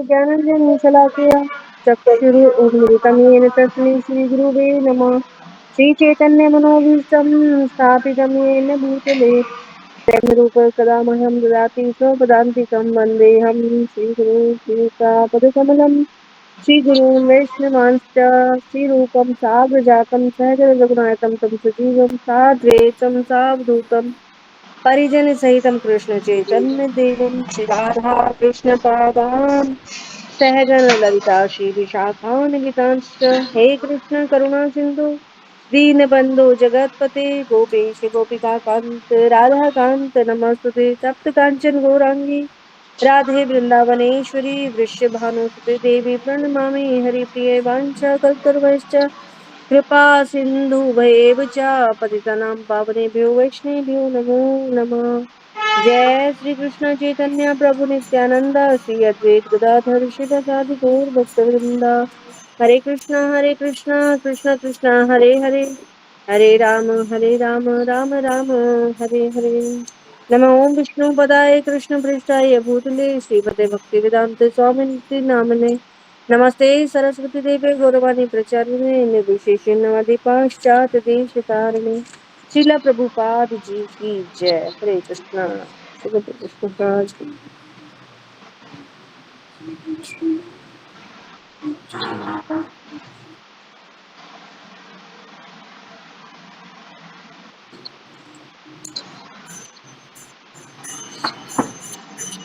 ज्ञानाञ्जनं शलाकया चक्षुरुन्मिलितं येन तस्मै श्रीगुरुवे नमः। श्रीचैतन्यमनोभीष्टं स्थापितं येन भूतले स्वयं कदा मह्यं ददाति स्वपदान्तिकं वन्देऽहं श्रीगुरुं श्रीयुतापदकमलं श्रीगुरून् वैष्णवांश्च श्रीरूपं साग्रजातं सहजरघुनाथं तं सजीवं साद्वैतं सावधूतं परिजनसहितं कृष्णचैतन्यदेवं श्रीराधा कृष्णपादान् सहगण ललिता श्रीविशाखान्वितांश्च हे कृष्ण करुणा सिन्धु दीनबन्धो जगत्पते गोपेश गोपिकान्त राधाकान्त नमस्तुते तप्त काञ्चन गौराङ्गी राधे वृन्दावनेश्वरी वृषभानुसुते देवी प्रणमामि हरिप्रिये वाञ्छाकल्पतरुश्च कृपा सिन्धुभैव च पतितानां पावनेभ्यो वैष्णवेभ्यो नमो नमः। जय श्री कृष्ण चैतन्य प्रभु नित्यानंद श्री अद्वैत गदाधर श्रीवासादि गौर भक्तवृंदा हरे कृष्णा कृष्ण कृष्ण हरे हरे हरे राम राम राम हरे हरे। नमो ओम विष्णु पदाय कृष्ण पृष्ठाय भूतले श्रीमते भक्ति वेदांत स्वामी नामने नमस्ते सरस्वती देवे गौरवाणी प्रचारिणे निर्विशेषण्यवादी पाश्चात्य देश तारिणे श्रीला प्रभुपाद जी की जय। हरे कृष्णा श्रीमती कृष्णदास की।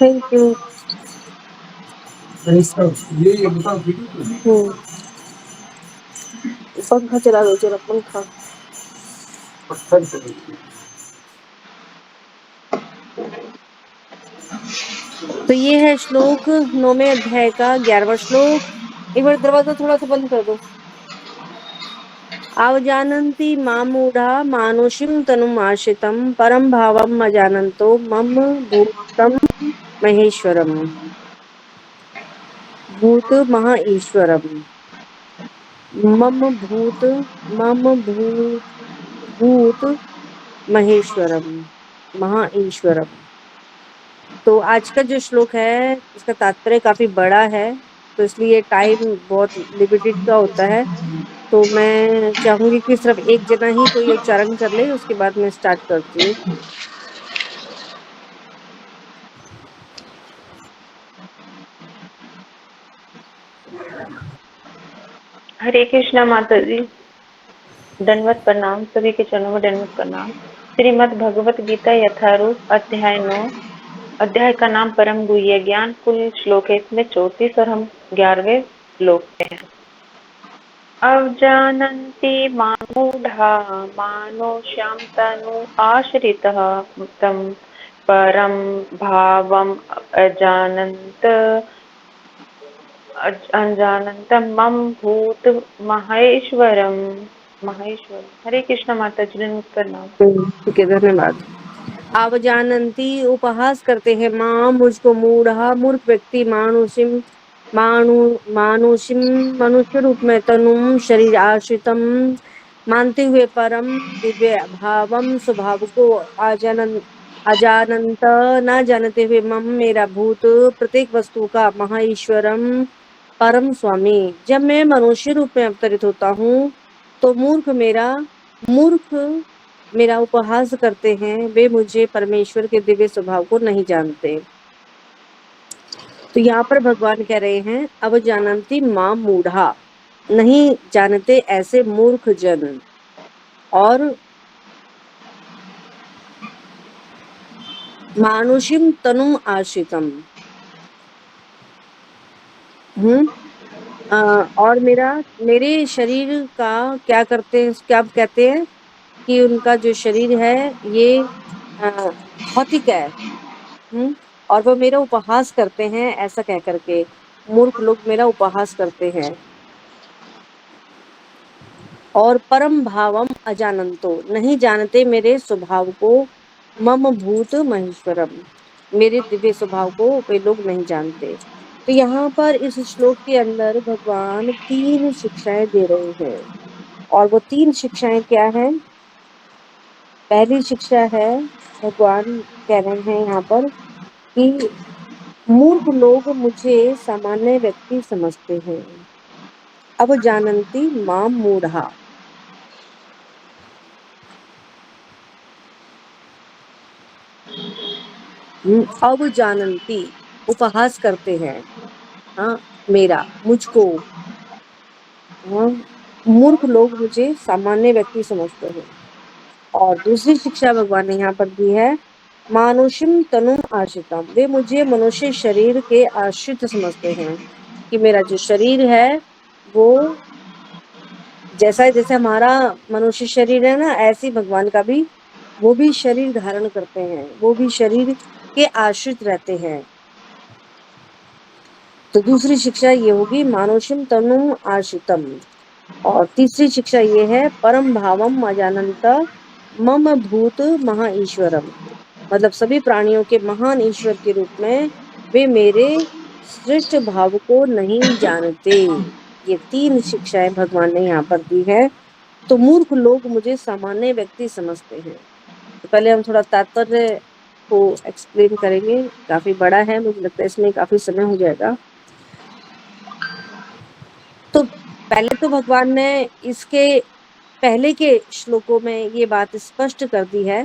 Thank you. ये बताओ पंखा चला दो जरा पंखा। तो ये है श्लोक 9वें अध्याय का 11वां श्लोक। एक बार दरवाजा थोड़ा सा बंद कर दो। अवजानन्ति मां मूढ़ा मानुषीं तनुम् आश्रितं परं भावम् अजानन्तो मम भूतं महेश्वरम् भूत महा ईश्वरम् मम भूत महेश्वरम महा ईश्वरम। तो आज का जो श्लोक है इसका तात्पर्य काफी बड़ा है, तो इसलिए टाइम बहुत लिमिटेड का होता है। तो मैं चाहूंगी कि सिर्फ एक जना ही कोई उच्चारण कर ले, उसके बाद मैं स्टार्ट करती हूँ। हरे कृष्णा माता जी, दंडवत प्रणाम। सभी के चरणों में दंडवत प्रणाम। श्रीमद् भगवत गीता यथारूप अध्याय 9। अध्याय का नाम परम गुह्य ज्ञान। कुल श्लोक है इसमें 34 और हम 11वें श्लोक पे हैं। अवजानन्ति मामूढ़ा मानुष्यं तनु आश्रितः तं परं भावम् अजानन्तं मम भूत महेश्वरम। हरे कृष्ण माता जी ने प्रणाम। ठीक है, धन्यवाद। अवजानन्ति उपहास करते हैं, माँ मुझको, मूढ़ा मूर्ख व्यक्ति, मानुषिम मनुष्य रूप में, तनुम शरीर, आश्रितम मानते हुए, परम दिव्य भावम स्वभाव को, अजानंत न जानते हुए, मम मेरा, भूत प्रत्येक वस्तु का, महाईश्वरम परम स्वामी। जब मैं मनुष्य रूप में अवतरित होता हूँ तो मूर्ख मेरा उपहास करते हैं, वे मुझे परमेश्वर के दिव्य स्वभाव को नहीं जानते। तो यहाँ पर भगवान कह रहे हैं, अब जानती मां मूढ़ा, नहीं जानते ऐसे मूर्ख जन, और मानुषिम तनुम आश्रितम, और मेरे शरीर का क्या करते हैं, क्या कहते हैं कि उनका जो शरीर है ये भौतिक है। और वो मेरा उपहास करते हैं, ऐसा कह करके मूर्ख लोग मेरा उपहास करते हैं। और परम भावम अजानंतो, नहीं जानते मेरे स्वभाव को, मम भूत महेश्वरम, मेरे दिव्य स्वभाव को वे लोग नहीं जानते। तो यहाँ पर इस श्लोक के अंदर भगवान 3 शिक्षाएं दे रहे हैं, और वो 3 शिक्षाएं क्या हैं? पहली शिक्षा है, भगवान कह रहे हैं यहाँ पर कि मूर्ख लोग मुझे सामान्य व्यक्ति समझते हैं। अब जानन्ति माम मूढ़ा। अब जानन्ति, उपहास करते हैं, हाँ, मेरा, मुझको, हाँ, मूर्ख लोग मुझे सामान्य व्यक्ति समझते हैं। और दूसरी शिक्षा भगवान ने यहाँ पर दी है, मानुषम तनुम आश्रितम, वे मुझे मनुष्य शरीर के आश्रित समझते हैं कि मेरा जो शरीर है वो जैसा जैसे हमारा मनुष्य शरीर है ना, ऐसे भगवान का भी वो भी शरीर धारण करते हैं, वो भी शरीर के आश्रित रहते हैं। तो दूसरी शिक्षा ये होगी मानुषम तनुम आश्रितम। और तीसरी शिक्षा ये है परम भावम अजानंत मम भूत महा ईश्वरम, मतलब सभी प्राणियों के महान ईश्वर के रूप में वे मेरे श्रेष्ठ भाव को नहीं जानते। ये तीन शिक्षाएं भगवान ने यहाँ पर दी है। तो मूर्ख लोग मुझे सामान्य व्यक्ति समझते हैं। तो पहले हम थोड़ा तात्पर्य को एक्सप्लेन करेंगे, काफी बड़ा है, मुझे लगता है इसमें काफी समय हो जाएगा। तो पहले तो भगवान ने इसके पहले के श्लोकों में ये बात स्पष्ट कर दी है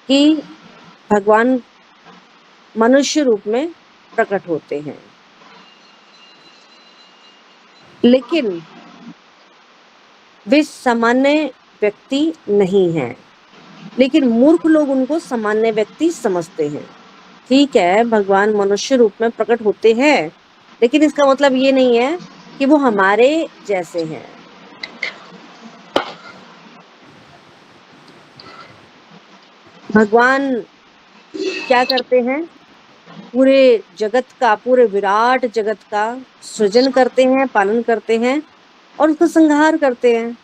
कि भगवान मनुष्य रूप में प्रकट होते हैं, लेकिन वे सामान्य व्यक्ति नहीं हैं। लेकिन मूर्ख लोग उनको सामान्य व्यक्ति समझते हैं। ठीक है, भगवान मनुष्य रूप में प्रकट होते हैं, लेकिन इसका मतलब ये नहीं है कि वो हमारे जैसे हैं। भगवान क्या करते हैं, पूरे जगत का, पूरे विराट जगत का सृजन करते हैं, पालन करते हैं और उसका संहार करते हैं।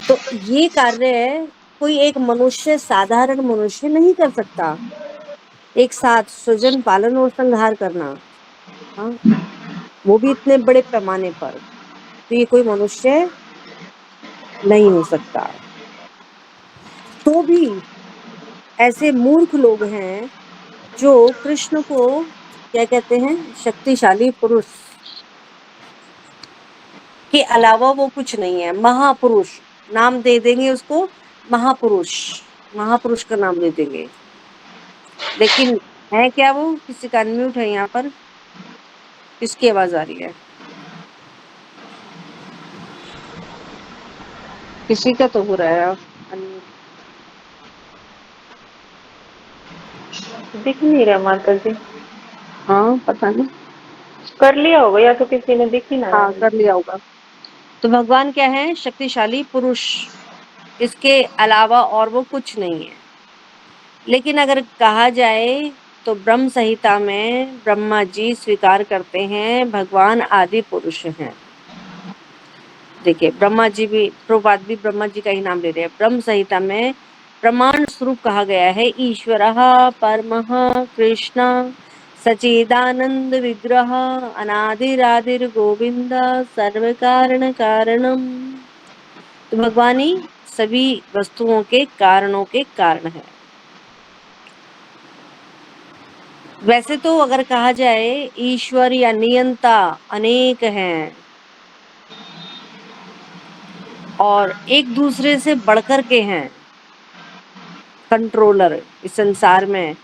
तो ये कार्य कोई एक मनुष्य, साधारण मनुष्य नहीं कर सकता, एक साथ सृजन, पालन और संहार करना, हाँ, वो भी इतने बड़े पैमाने पर। तो ये कोई मनुष्य नहीं हो सकता। तो भी ऐसे मूर्ख लोग हैं जो कृष्ण को क्या कहते हैं, शक्तिशाली पुरुष के अलावा वो कुछ नहीं है, महापुरुष नाम दे देंगे उसको, महापुरुष, महापुरुष का नाम दे देंगे। लेकिन है क्या वो? किसी का अनम्यूट है यहाँ पर? किसकी आवाज आ रही है? किसी का तो हो रहा है unmute। दिख नहीं रहा माता जी। हाँ, पता नहीं, कर लिया होगा या तो किसी ने, दिख ही ना रहा हाँ है। कर लिया होगा। तो भगवान क्या है? शक्तिशाली पुरुष, इसके अलावा और वो कुछ नहीं है। लेकिन अगर कहा जाए तो ब्रह्म संहिता में ब्रह्मा जी स्वीकार करते हैं भगवान आदि पुरुष हैं। देखिए, ब्रह्मा जी भी, प्रभुपाद भी ब्रह्मा जी का ही नाम ले रहे हैं। ब्रह्म संहिता में प्रमाण स्वरूप कहा गया है, ईश्वरः परमः कृष्ण सच्चिदानंद विग्रह अनादिरादिर गोविंद सर्व कारण कारणम। तो भगवान ही सभी वस्तुओं के कारणों के कारण है। वैसे तो अगर कहा जाए ईश्वर या नियंता अनेक हैं और एक दूसरे से बढ़कर के हैं। कंट्रोलर इस संसार में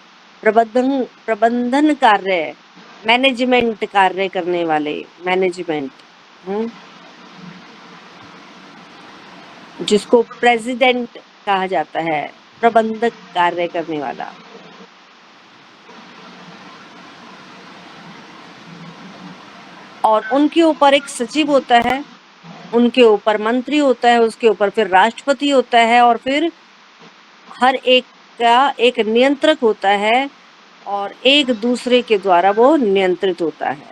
प्रबंधन कार्य, मैनेजमेंट कार्य करने वाले, मैनेजमेंट, जिसको प्रेसिडेंट कहा जाता है, प्रबंधक कार्य करने वाला। और उनके ऊपर एक सचिव होता है, उनके ऊपर मंत्री होता है, उसके ऊपर फिर राष्ट्रपति होता है और फिर हर एक का एक नियंत्रक होता है और एक दूसरे के द्वारा वो नियंत्रित होता है।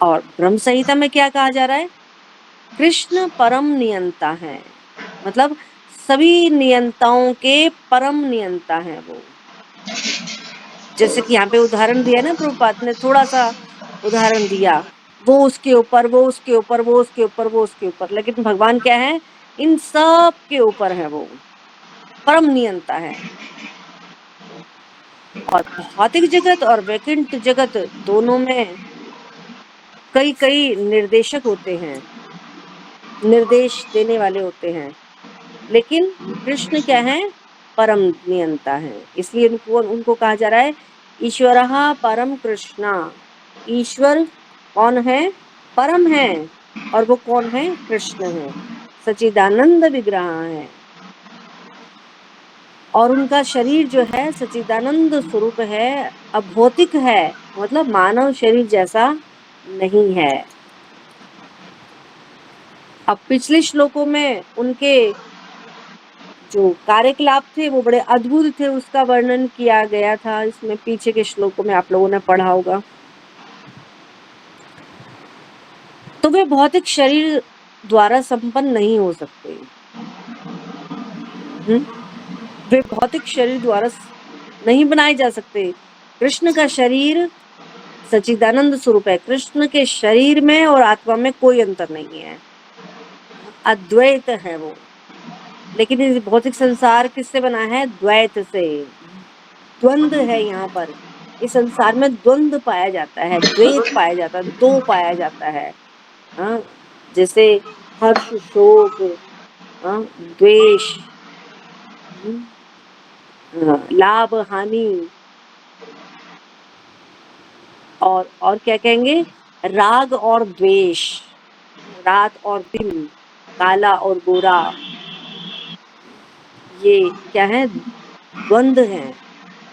और ब्रह्म संहिता में क्या कहा जा रहा है? कृष्ण परम नियंता है, मतलब सभी नियंताओं के परम नियंता हैं वो। जैसे कि यहाँ पे उदाहरण दिया ना प्रभुपाद ने, थोड़ा सा उदाहरण दिया, वो उसके ऊपर, वो उसके ऊपर, वो उसके ऊपर, वो उसके ऊपर, लेकिन भगवान क्या है? इन सब के ऊपर है, वो परम नियंता है। और भौतिक जगत और वैकुंठ जगत दोनों में कई कई निर्देशक होते हैं, निर्देश देने वाले होते हैं, लेकिन कृष्ण क्या है? परम नियंता है। इसलिए उनको कहा जा रहा है ईश्वरः परम कृष्णा। ईश्वर कौन है? परम है। और वो कौन है? कृष्ण है, सच्चिदानंद विग्रह है। और उनका शरीर जो है सच्चिदानंद स्वरूप है, अभौतिक है, मतलब मानव शरीर जैसा नहीं है। अब पिछले श्लोकों में उनके जो कार्यकलाप थे वो बड़े अद्भुत थे, उसका वर्णन किया गया था इसमें पीछे के श्लोकों में, आप लोगों ने पढ़ा होगा। तो वे भौतिक शरीर द्वारा संपन्न नहीं हो सकते। वे भौतिक शरीर द्वारा नहीं बनाए जा सकते। कृष्ण का शरीर सच्चिदानंद स्वरूप है। कृष्ण के शरीर में और आत्मा में कोई अंतर नहीं है, अद्वैत है वो। लेकिन इस भौतिक संसार किससे बना है? द्वैत से। द्वंद है यहाँ पर। इस संसार में द्वंद पाया जाता है, द्वैत पाया जाता है, दो पाया जाता है। हाँ, जैसे हर्ष, शोक, द्वेष, लाभ, हानि, और क्या कहेंगे? राग और द्वेष, रात और दिन, काला और गोरा, ये क्या है? द्वंद है।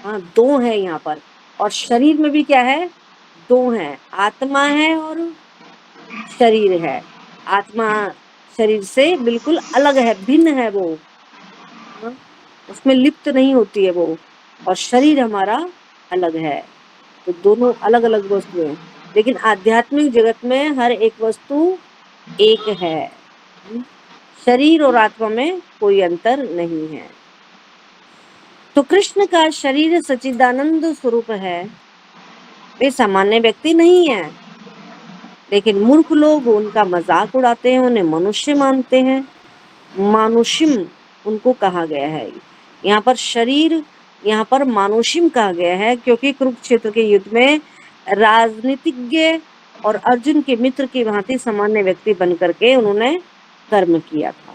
हाँ, दो है यहाँ पर। और शरीर में भी क्या है? दो है, आत्मा है और शरीर है। आत्मा शरीर से बिल्कुल अलग है, भिन्न है वो। हाँ, उसमें लिप्त नहीं होती है वो। और शरीर हमारा अलग है। तो दोनों अलग अलग वस्तु हैं, लेकिन आध्यात्मिक जगत में हर एक वस्तु एक है। शरीर और आत्मा में कोई अंतर नहीं है। तो कृष्ण का शरीर सच्चिदानंद स्वरूप है। वे सामान्य व्यक्ति नहीं है, लेकिन मूर्ख लोग उनका मजाक उड़ाते हैं, उन्हें मनुष्य मानते हैं। मानुषिम उनको कहा गया है। यहाँ पर शरीर, यहाँ पर मानुषिम कहा गया है, क्योंकि कुरुक्षेत्र के युद्ध में राजनीतिज्ञ और अर्जुन के मित्र की भांति सामान्य व्यक्ति बन करके उन्होंने कर्म किया था।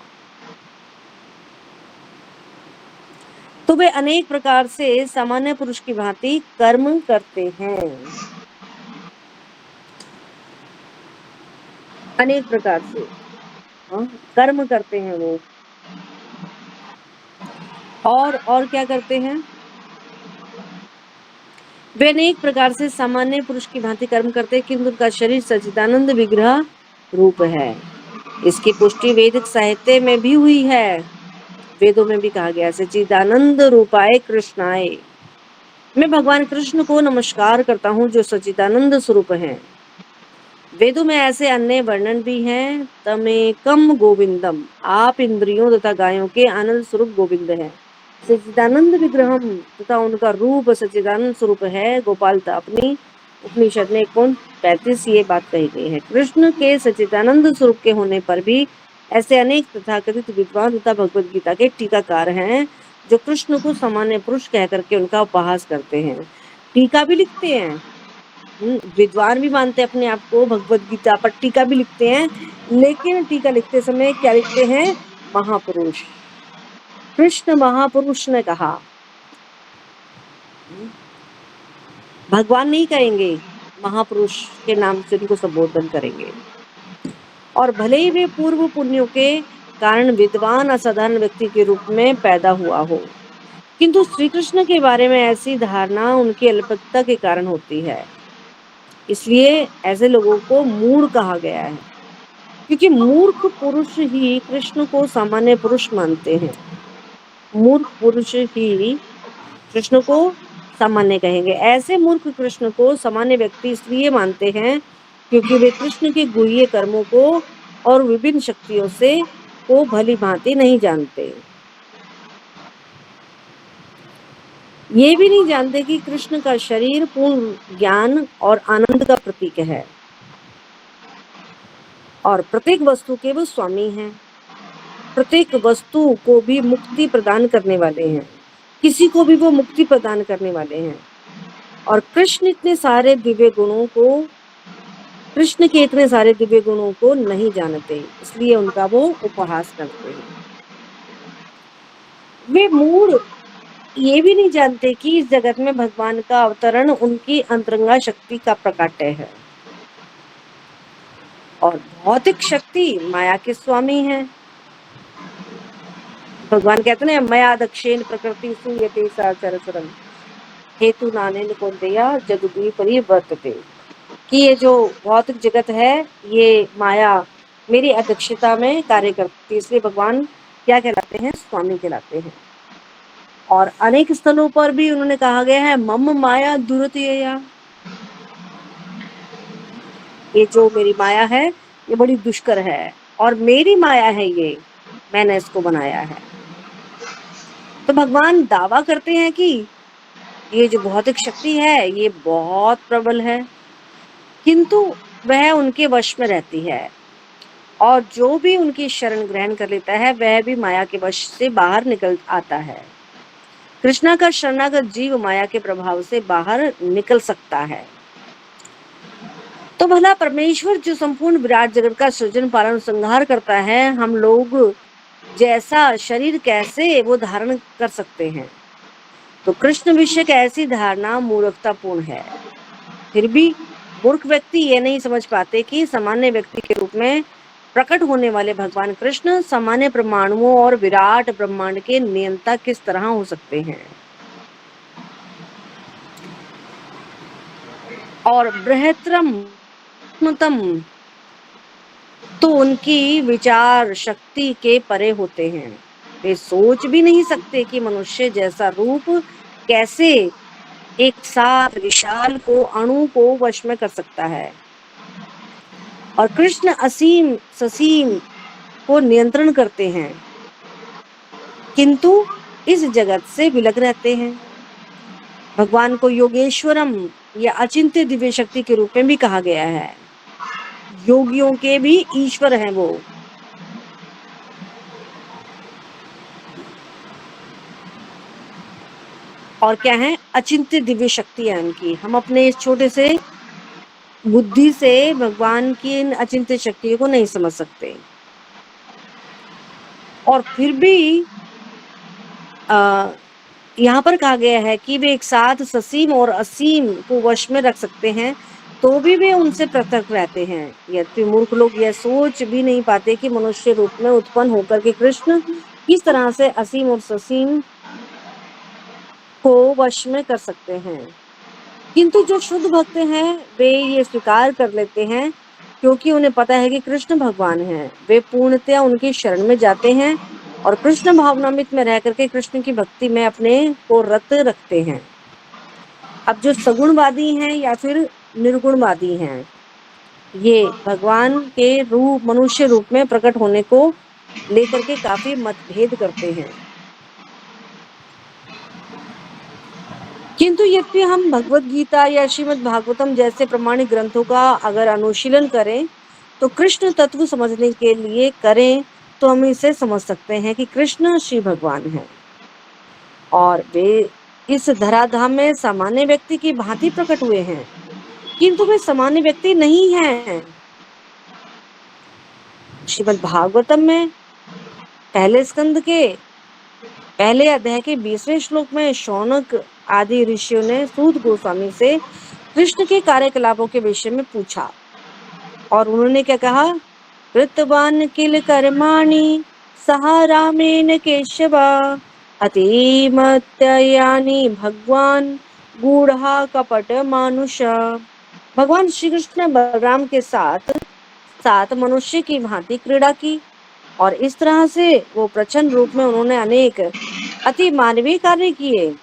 तो वे अनेक प्रकार से सामान्य पुरुष की भांति कर्म करते हैं, अनेक प्रकार से कर्म करते हैं वो। और क्या करते हैं? वे अनेक प्रकार से सामान्य पुरुष की भांति कर्म करते हैं, किंतु उनका शरीर सच्चिदानंद विग्रह रूप है। इसकी पुष्टि वैदिक साहित्य में भी हुई है। वेदों में भी कहा गया सच्चिदानंद रूपाय कृष्णाय। मैं भगवान कृष्ण को नमस्कार करता हूँ जो सच्चिदानंद स्वरूप हैं। वेदों में ऐसे अन्य वर्णन भी हैं। तमेकम गोविंदम, आप इंद्रियों तथा गायों के आनंद स्वरूप गोविंद हैं। सच्चिदानंद विग्रहम तथा उनका रूप सच्चिदानंद स्वरूप है। गोपाल अपनी उपनिषद में 35 ये बात कही गई है। कृष्ण के सच्चिदानंद स्वरूप के होने पर भी ऐसे अनेक तथाकथित विद्वान तथा भगवद गीता के टीकाकार हैं जो कृष्ण को सामान्य पुरुष कह करके उनका उपहास करते हैं, टीका भी लिखते हैं। विद्वान भी मानते हैं अपने आप को, भगवद गीता पर टीका भी लिखते हैं, लेकिन टीका लिखते समय क्या लिखते हैं? महापुरुष। कृष्ण महापुरुष ने कहा, भगवान नहीं कहेंगे, महापुरुष के नाम से उनको संबोधन करेंगे। और भले ही वे पूर्व पुण्यों के कारण विद्वान असाधारण व्यक्ति के रूप में पैदा हुआ हो, किंतु श्री कृष्ण के बारे में ऐसी धारणा उनकी अल्पता के कारण होती है। इसलिए ऐसे लोगों को मूढ़ कहा गया है, क्योंकि मूर्ख पुरुष ही कृष्ण को सामान्य पुरुष मानते हैं। मूर्ख पुरुष ही कृष्ण को सामान्य कहेंगे। ऐसे मूर्ख कृष्ण को सामान्य व्यक्ति इसलिए मानते हैं क्योंकि वे कृष्ण के गुह्य कर्मों को और विभिन्न शक्तियों से को भली भांति नहीं जानते। ये भी नहीं जानते कि कृष्ण का शरीर पूर्ण ज्ञान और आनंद का प्रतीक है और प्रत्येक वस्तु के वो स्वामी हैं, प्रत्येक वस्तु को भी मुक्ति प्रदान करने वाले हैं। किसी को भी वो मुक्ति प्रदान करने वाले हैं। और कृष्ण के इतने सारे दिव्य गुणों को नहीं जानते, इसलिए उनका वो उपहास करते हैं। वे मूढ़ ये भी नहीं जानते कि इस जगत में भगवान का अवतरण उनकी अंतरंगा शक्ति का प्रकाट्य है और भौतिक शक्ति माया के स्वामी है। भगवान कहते हैं मया दक्षेण प्रकृति सूयते सरसरम हेतु नानेन कौन्तेया जगद्वी परिवर्तते, कि ये जो भौतिक जगत है ये माया मेरी अध्यक्षता में कार्य करती है, इसलिए भगवान क्या कहलाते हैं? स्वामी कहलाते हैं। और अनेक स्थलों पर भी उन्होंने कहा गया है मम माया दुरतया, ये जो मेरी माया है ये बड़ी दुष्कर है और मेरी माया है, ये मैंने इसको बनाया है। तो भगवान दावा करते हैं कि ये जो भौतिक शक्ति है ये बहुत प्रबल है, किंतु वह उनके वश में रहती है और जो भी उनकी शरण ग्रहण कर लेता है वह भी माया के वश से बाहर निकल आता है। कृष्णा का शरणागत जीव माया के प्रभाव से बाहर निकल सकता है। तो भला परमेश्वर जो संपूर्ण विराट जगत का सृजन पालन संहार करता है, हम लोग जैसा शरीर कैसे वो धारण कर सकते हैं? तो कृष्ण विषय की ऐसी धारणा मूर्खतापूर्ण है। फिर भी मूर्ख व्यक्ति ये नहीं समझ पाते कि सामान्य व्यक्ति के रूप में प्रकट होने वाले भगवान कृष्ण सामान्य परमाणुओं और विराट ब्रह्मांड के नियंता किस तरह हो सकते हैं और बृहत्तम तो उनकी विचार शक्ति के परे होते हैं। वे सोच भी नहीं सकते कि मनुष्य जैसा रूप कैसे एक साथ विशाल को अणु को वश में कर सकता है। और कृष्ण असीम ससीम को नियंत्रण करते हैं, किंतु इस जगत से विलग रहते हैं। भगवान को योगेश्वरम या अचिंत्य दिव्य शक्ति के रूप में भी कहा गया है। योगियों के भी ईश्वर हैं वो। और क्या है? अचिंत्य दिव्य शक्ति है उनकी। हम अपने इस छोटे से बुद्धि से भगवान की इन अचिंत्य शक्तियों को नहीं समझ सकते। और फिर भी यहाँ पर कहा गया है कि वे एक साथ ससीम और असीम को वश में रख सकते हैं, तो भी वे उनसे पृथक रहते हैं। यद्यपि मूर्ख लोग यह सोच भी नहीं पाते कि मनुष्य रूप में उत्पन्न होकर के कृष्ण किस तरह से असीम और ससीम को वश में कर सकते हैं। किंतु जो शुद्ध भक्त हैं वे ये स्वीकार कर लेते हैं, क्योंकि उन्हें पता है कि कृष्ण भगवान हैं। वे पूर्णतया उनकी शरण में जाते हैं और कृष्ण भावनामृत में रह करके कृष्ण की भक्ति में अपने को रत रखते हैं। अब जो सगुणवादी हैं या फिर निर्गुणवादी हैं, ये भगवान के रूप मनुष्य रूप में प्रकट होने को लेकर के काफी मतभेद करते हैं। किंतु यद्यपि हम भगवत गीता या श्रीमद् भागवतम जैसे प्रमाणिक ग्रंथों का अगर अनुशीलन करें तो कृष्ण तत्व समझने के लिए करें तो हम इसे समझ सकते हैं कि कृष्ण श्री भगवान हैं और वे इस धराधाम में सामान्य व्यक्ति की भांति प्रकट हुए हैं, किंतु वे सामान्य व्यक्ति नहीं हैं। श्रीमद् भागवतम में पहले स्कंद के पहले अध्याय के 20वें श्लोक में शौनक आदि ऋषियों ने सूत गोस्वामी से कृष्ण के कार्यकलापों के विषय में पूछा और उन्होंने क्या कहा? कृतवान किल कर्माणि सह रामेण केशव अतिमत्यानि भगवान गूढ़ा कपट मानुष। भगवान श्री कृष्ण ने बलराम के साथ मनुष्य की भांति क्रीड़ा की और इस तरह से वो प्रचंड रूप में उन्होंने अनेक अति मानवीय कार्य किए।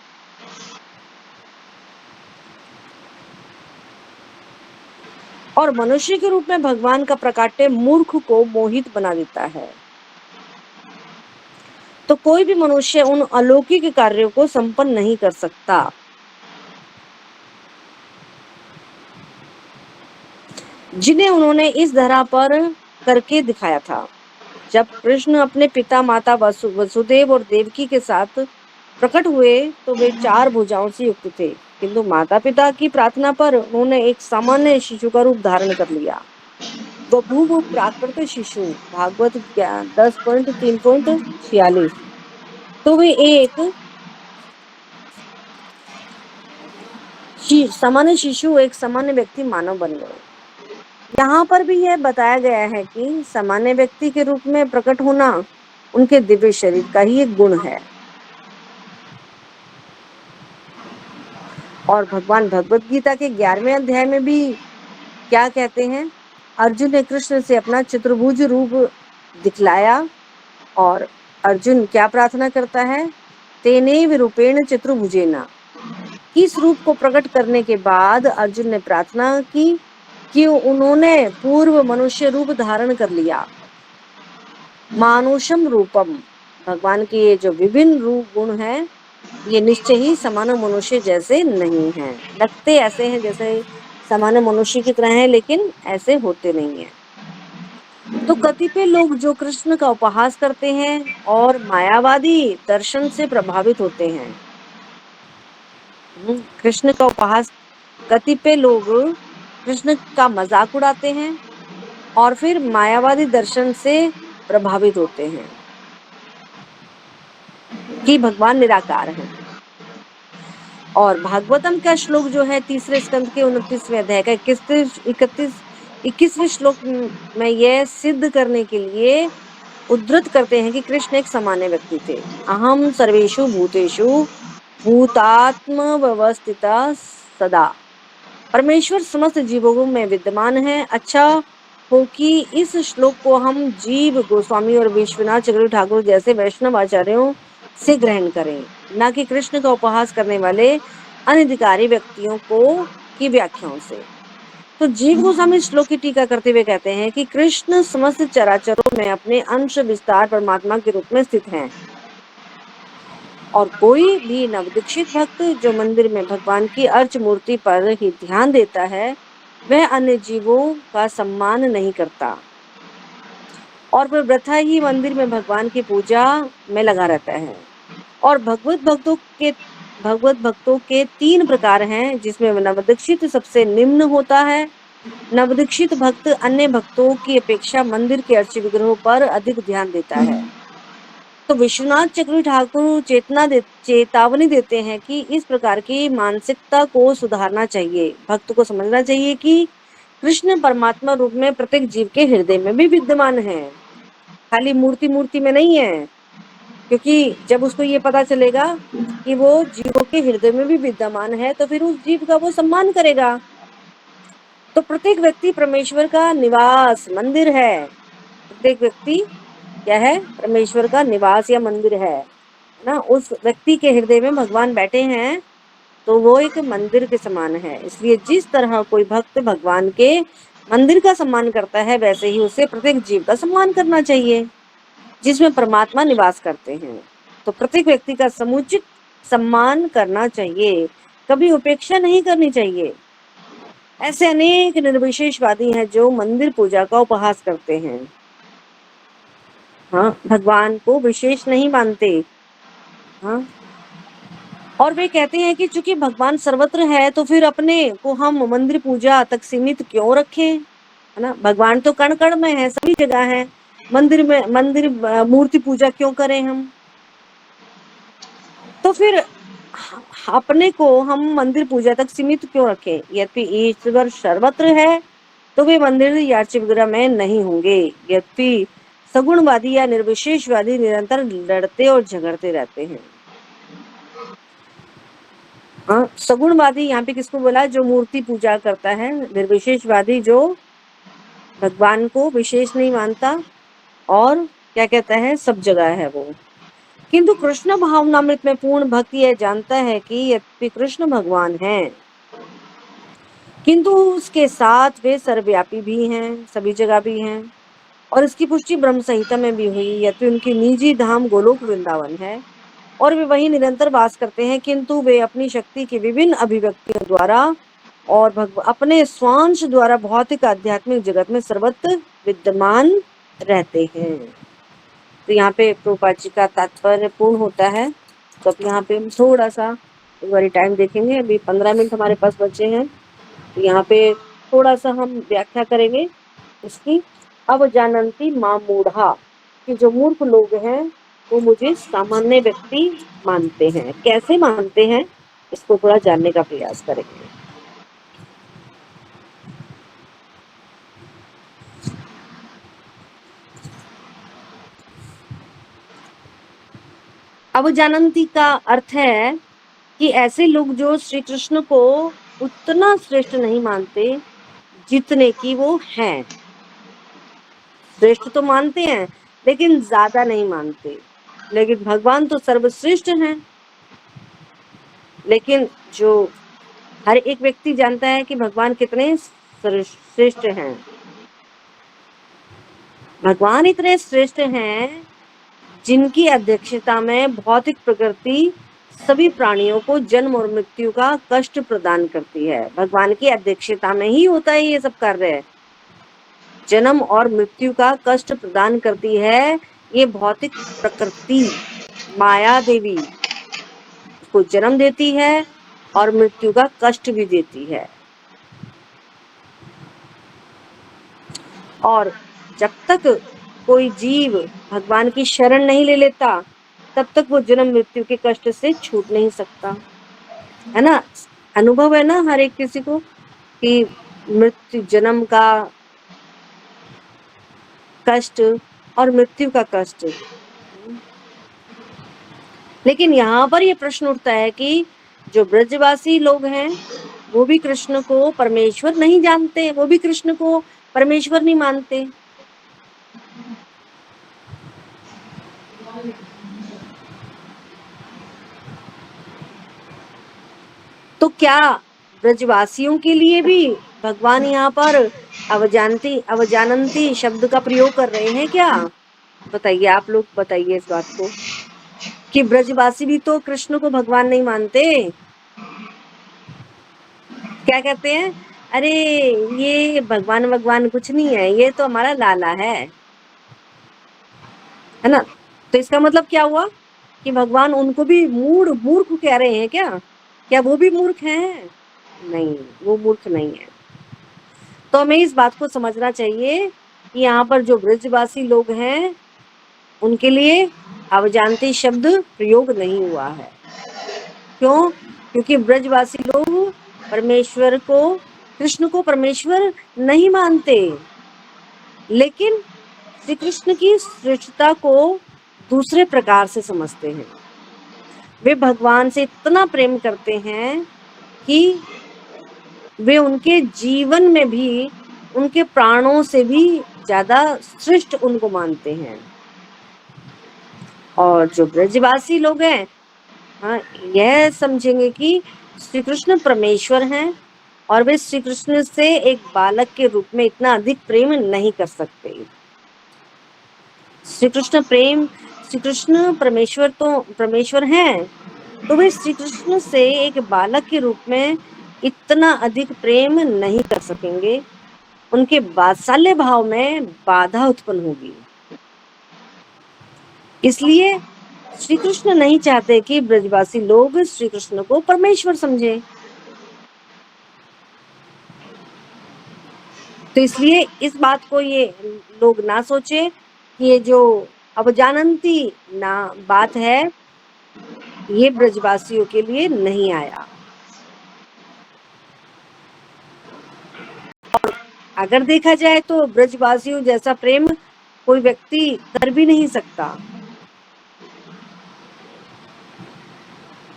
और मनुष्य के रूप में भगवान का प्रकाट्य मूर्ख को मोहित बना देता है। तो कोई भी मनुष्य उन अलौकिक कार्यों को संपन्न नहीं कर सकता जिन्हें उन्होंने इस धरा पर करके दिखाया था। जब कृष्ण अपने पिता माता वसुदेव और देवकी के साथ प्रकट हुए तो वे 4 भुजाओं से युक्त थे, किंतु माता पिता की प्रार्थना पर उन्होंने एक सामान्य शिशु का रूप धारण कर लिया। बभूव प्राकृत शिशु, भागवत ज्ञान 10.3.46। तो वे एक सामान्य शिशु, एक सामान्य व्यक्ति मानव बन गए। यहाँ पर भी यह बताया गया है कि सामान्य व्यक्ति के रूप में प्रकट होना उनके दिव्य शरीर का ही एक गुण है। और भगवान भगवत गीता के 11वें अध्याय में भी क्या कहते हैं? अर्जुन ने कृष्ण से अपना चतुर्भुज रूप दिखलाया और अर्जुन क्या प्रार्थना करता है? तेनेव रूपेण चतुर्भुजेन। इस रूप को प्रकट करने के बाद अर्जुन ने प्रार्थना की कि उन्होंने पूर्व मनुष्य रूप धारण कर लिया। मानुषम रूपम, भगवान के ये जो विभिन्न रूप गुण हैं, ये निश्चय ही सामान्य मनुष्य जैसे नहीं हैं। लगते ऐसे हैं जैसे सामान्य मनुष्य की तरह हैं, लेकिन ऐसे होते नहीं हैं। तो कतिपय लोग जो कृष्ण का उपहास करते हैं और मायावादी दर्शन से प्रभावित होते हैं। कृष्ण का उपहास, कतिपय लोग कृष्ण का मजाक उड़ाते हैं और फिर मायावादी दर्शन से प्रभावित होते हैं कि भगवान निराकार हैं। और भागवतम का श्लोक जो है 3 स्कंद के 29वें अध्याय का 21वें श्लोक में यह सिद्ध करने के लिए उद्धृत करते हैं कि कृष्ण एक सामान्य व्यक्ति थे। अहम सर्वेषु भूतेषु भूतात्म व्यवस्थिता सदा, परमेश्वर समस्त जीवों में विद्यमान है। अच्छा हो कि इस श्लोक को हम जीव गोस्वामी और विश्वनाथ चक्रवर्ती ठाकुर जैसे वैष्णव आचार्यों से ग्रहण करें, न कि कृष्ण का उपहास करने वाले अनधिकारी व्यक्तियों को की व्याख्याओं से। तो जीव गोस्वामी श्लोक की टीका करते हुए कहते हैं कि कृष्ण समस्त चराचरों में अपने अंश विस्तार परमात्मा के रूप में स्थित हैं, और कोई भी नवदीक्षित भक्त जो मंदिर में भगवान की अर्च मूर्ति पर ही ध्यान देता है, वह अन्य जीवों का सम्मान नहीं करता और वह वृथा ही मंदिर में भगवान की पूजा में लगा रहता है। और भगवत भक्तों के 3 प्रकार हैं, जिसमें नवदीक्षित सबसे निम्न होता है। नवदीक्षित भक्त अन्य भक्तों की अपेक्षा मंदिर के अर्च विग्रहों पर अधिक ध्यान देता है। तो विश्वनाथ चक्रवर्ती ठाकुर चेतावनी देते हैं कि इस प्रकार की मानसिकता को सुधारना चाहिए। भक्त को समझना चाहिए कि कृष्ण परमात्मा रूप में प्रत्येक जीव के हृदय में भी विद्यमान है, खाली मूर्ति में नहीं है। क्योंकि जब उसको ये पता चलेगा कि वो जीवों के हृदय में भी विद्यमान है, तो फिर उस जीव का वो सम्मान करेगा। तो प्रत्येक व्यक्ति परमेश्वर का निवास मंदिर है। प्रत्येक व्यक्ति क्या है? परमेश्वर का निवास या मंदिर है ना। उस व्यक्ति के हृदय में भगवान बैठे हैं, तो वो एक मंदिर के समान है। इसलिए जिस तरह कोई भक्त भगवान के मंदिर का सम्मान करता है, वैसे ही उसे प्रत्येक जीव का सम्मान करना चाहिए जिसमें परमात्मा निवास करते हैं। तो प्रत्येक व्यक्ति का समुचित सम्मान करना चाहिए, कभी उपेक्षा नहीं करनी चाहिए। ऐसे अनेक निर्विशेषवादी हैं जो मंदिर पूजा का उपहास करते हैं, हाँ, भगवान को विशेष नहीं मानते, हाँ, और वे कहते हैं कि चूंकि भगवान सर्वत्र है, तो फिर अपने को हम मंदिर पूजा तक सीमित क्यों रखें, है ना। भगवान तो कण कण में है, सभी जगह है। मंदिर मूर्ति पूजा क्यों करें हम? तो फिर अपने को हम मंदिर पूजा तक सीमित क्यों रखें? यद्यपि ईश्वर सर्वत्र है, तो वे मंदिर या अर्च विग्रह में नहीं होंगे। यद्यपि सगुणवादी या निर्विशेषवादी निरंतर लड़ते और झगड़ते रहते हैं। हाँ, सगुणवादी यहाँ पे किसको बोला? जो मूर्ति पूजा करता है। निर्विशेषवादी जो भगवान को विशेष नहीं मानता और क्या कहता है, सब जगह है वो। किंतु कृष्ण भावनामृत में पूर्ण भक्त यह जानता है कि यद्यपि कृष्ण भगवान हैं, किंतु उसके साथ वे सर्वव्यापी भी हैं, सभी जगह भी हैं। और इसकी पुष्टि ब्रह्म संहिता में भी हुई। यद्यपि उनकी निजी धाम गोलोक वृंदावन है और वे वहीं निरंतर वास करते हैं, किंतु वे अपनी शक्ति की विभिन्न अभिव्यक्तियों द्वारा और अपने स्वांश द्वारा भौतिक आध्यात्मिक जगत में सर्वत्र विद्यमान रहते हैं। तो यहाँ पे प्रभुपाद जी का तात्पर्य पूर्ण होता है। तो अब यहाँ पे हम थोड़ा सा एक बार टाइम देखेंगे। अभी 15 मिनट हमारे पास बचे हैं, तो यहाँ पे थोड़ा सा हम व्याख्या करेंगे इसकी। अब जानन्ति मां मूढ़ा, कि जो मूर्ख लोग हैं वो मुझे सामान्य व्यक्ति मानते हैं। कैसे मानते हैं, इसको थोड़ा जानने का प्रयास करेंगे। अब जानन्ति का अर्थ है कि ऐसे लोग जो श्री कृष्ण को उतना श्रेष्ठ नहीं मानते जितने की वो हैं। श्रेष्ठ तो मानते हैं लेकिन ज्यादा नहीं मानते। लेकिन भगवान तो सर्वश्रेष्ठ हैं। लेकिन जो हर एक व्यक्ति जानता है कि भगवान कितने श्रेष्ठ हैं। भगवान इतने श्रेष्ठ हैं जिनकी अध्यक्षता में भौतिक प्रकृति सभी प्राणियों को जन्म और मृत्यु का कष्ट प्रदान करती है। भगवान की अध्यक्षता में ही होता है ये सब कार्य। जन्म और मृत्यु का कष्ट प्रदान करती है ये भौतिक प्रकृति। माया देवी उसको जन्म देती है और मृत्यु का कष्ट भी देती है। और जब तक कोई जीव भगवान की शरण नहीं ले लेता तब तक वो जन्म मृत्यु के कष्ट से छूट नहीं सकता, है ना। अनुभव है ना हर एक किसी को कि मृत्यु, जन्म का कष्ट और मृत्यु का कष्ट। लेकिन यहाँ पर ये प्रश्न उठता है कि जो ब्रजवासी लोग हैं वो भी कृष्ण को परमेश्वर नहीं जानते, वो भी कृष्ण को परमेश्वर नहीं मानते। तो क्या ब्रजवासियों के लिए भी भगवान यहाँ पर अवजानन्ति शब्द का प्रयोग कर रहे हैं क्या? बताइए, आप लोग बताइए इस बात को कि ब्रजवासी भी तो कृष्ण को भगवान नहीं मानते। क्या कहते हैं, अरे ये भगवान कुछ नहीं है, ये तो हमारा लाला है ना। तो इसका मतलब क्या हुआ कि भगवान उनको भी मूर्ख कह रहे हैं क्या? क्या वो भी मूर्ख हैं? नहीं, वो मूर्ख नहीं है। तो हमें इस बात को समझना चाहिए कि यहाँ पर जो ब्रजवासी लोग हैं उनके लिए अवजानती शब्द प्रयोग नहीं हुआ है। क्यों? क्योंकि ब्रजवासी लोग परमेश्वर को, कृष्ण को परमेश्वर नहीं मानते, लेकिन श्री कृष्ण की श्रेष्ठता को दूसरे प्रकार से समझते हैं। वे भगवान से इतना प्रेम करते हैं कि वे उनके जीवन में भी उनके प्राणों से भी ज्यादा श्रेष्ठ उनको मानते हैं। और जो ब्रजवासी लोग हैं, हाँ, यह समझेंगे कि श्री कृष्ण परमेश्वर हैं और वे श्री कृष्ण से एक बालक के रूप में इतना अधिक प्रेम नहीं कर सकते। श्री कृष्ण परमेश्वर हैं, तो वे श्री कृष्ण से एक बालक के रूप में इतना अधिक प्रेम नहीं कर सकेंगे। उनके वात्सल्य भाव में बाधा उत्पन्न होगी। इसलिए श्री कृष्ण नहीं चाहते कि ब्रजवासी लोग श्री कृष्ण को परमेश्वर समझे। तो इसलिए इस बात को ये लोग ना सोचे कि ये जो अवजानन्ति ना बात है ये ब्रजवासियों के लिए नहीं आया। और अगर देखा जाए तो ब्रजवासियों जैसा प्रेम कोई व्यक्ति कर भी नहीं सकता।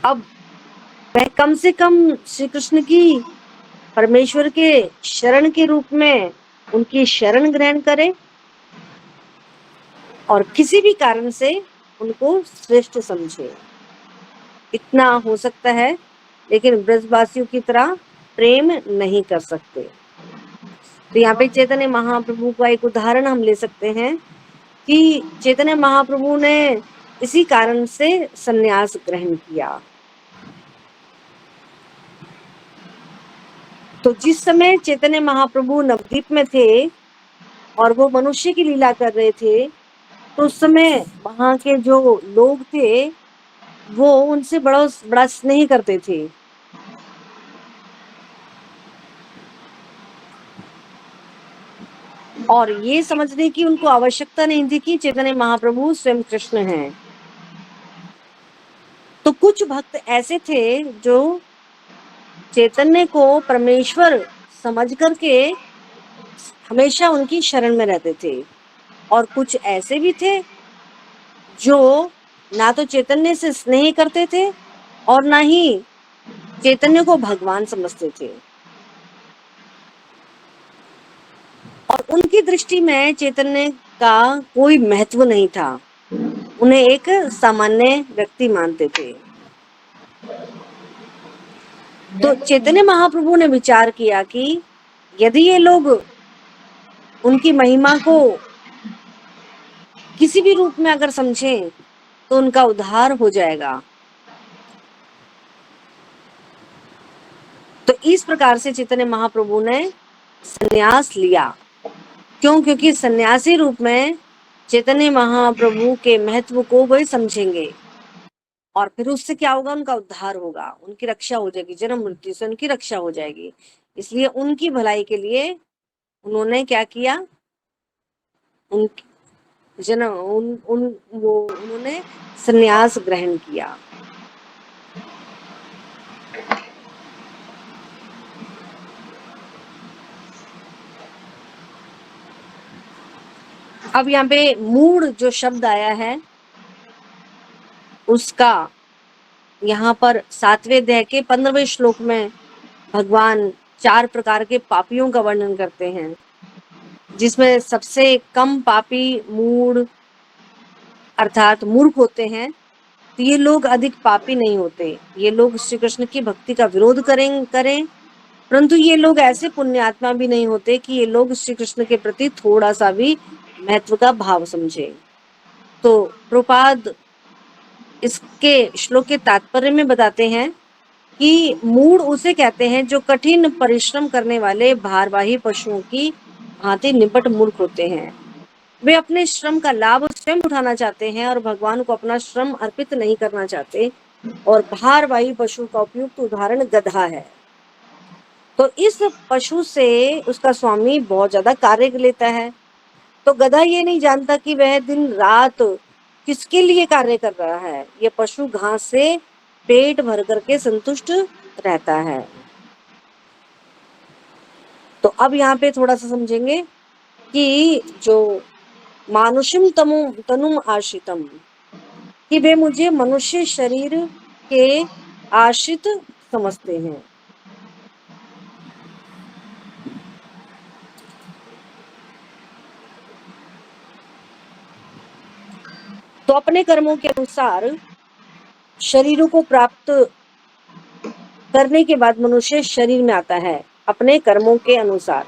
अब वह कम से कम श्री कृष्ण की परमेश्वर के शरण के रूप में उनकी शरण ग्रहण करे और किसी भी कारण से उनको श्रेष्ठ समझे, इतना हो सकता है। लेकिन ब्रजवासियों की तरह प्रेम नहीं कर सकते। तो यहाँ पे चैतन्य महाप्रभु का एक उदाहरण हम ले सकते हैं कि चैतन्य महाप्रभु ने इसी कारण से संन्यास ग्रहण किया। तो जिस समय चैतन्य महाप्रभु नवद्वीप में थे और वो मनुष्य की लीला कर रहे थे, तो उस समय वहां के जो लोग थे वो उनसे बड़ा स्नेह करते थे। और ये समझने की उनको आवश्यकता नहीं थी कि चैतन्य महाप्रभु स्वयं कृष्ण हैं। तो कुछ भक्त ऐसे थे जो चैतन्य को परमेश्वर समझ करके हमेशा उनकी शरण में रहते थे, और कुछ ऐसे भी थे जो ना तो चैतन्य से स्नेह करते थे और ना ही चैतन्य को भगवान समझते थे। और उनकी दृष्टि में चैतन्य का कोई महत्व नहीं था, उन्हें एक सामान्य व्यक्ति मानते थे। तो चैतन्य महाप्रभु ने विचार किया कि यदि ये लोग उनकी महिमा को किसी भी रूप में अगर समझें तो उनका उद्धार हो जाएगा। तो इस प्रकार से चैतन्य महाप्रभु ने संन्यास लिया। क्यों? क्योंकि सन्यासी रूप में चैतन्य महाप्रभु के महत्व को वही समझेंगे, और फिर उससे क्या होगा, उनका उद्धार होगा, उनकी रक्षा हो जाएगी, जन्म मृत्यु से उनकी रक्षा हो जाएगी। इसलिए उनकी भलाई के लिए उन्होंने क्या किया, उन जन्म उन, उन वो उन्होंने संन्यास ग्रहण किया। अब यहाँ पे मूड जो शब्द आया है उसका यहाँ पर 7वें अध्याय के 15वें श्लोक में भगवान 4 प्रकार के पापियों का वर्णन करते हैं, जिसमें सबसे कम पापी मूढ़ अर्थात मूर्ख होते हैं। तो ये लोग अधिक पापी नहीं होते, ये लोग श्री कृष्ण की भक्ति का विरोध करें परंतु ये लोग ऐसे पुण्यात्मा भी नहीं होते कि ये लोग श्री कृष्ण के प्रति थोड़ा सा भी महत्व का भाव समझे। तो प्रभुपाद इसके श्लोक के तात्पर्य में बताते हैं कि मूढ़ उसे कहते हैं जो कठिन परिश्रम करने वाले भारवाही पशुओं की भांति निपट मूर्ख होते हैं। वे अपने श्रम का लाभ स्वयं उठाना चाहते हैं और भगवान को अपना श्रम अर्पित नहीं करना चाहते, और भारवाही पशु का उपयुक्त उदाहरण गधा है। तो इस पशु से उसका स्वामी बहुत ज्यादा कार्य लेता है। तो गधा ये नहीं जानता कि वह दिन रात किसके लिए कार्य कर रहा है। ये पशु घास से पेट भर करके संतुष्ट रहता है। तो अब यहाँ पे थोड़ा सा समझेंगे कि जो मानुषिम तनुम आश्रितम, कि वे मुझे मनुष्य शरीर के आश्रित समझते हैं। तो अपने कर्मों के अनुसार शरीरों को प्राप्त करने के बाद मनुष्य शरीर में आता है। अपने कर्मों के अनुसार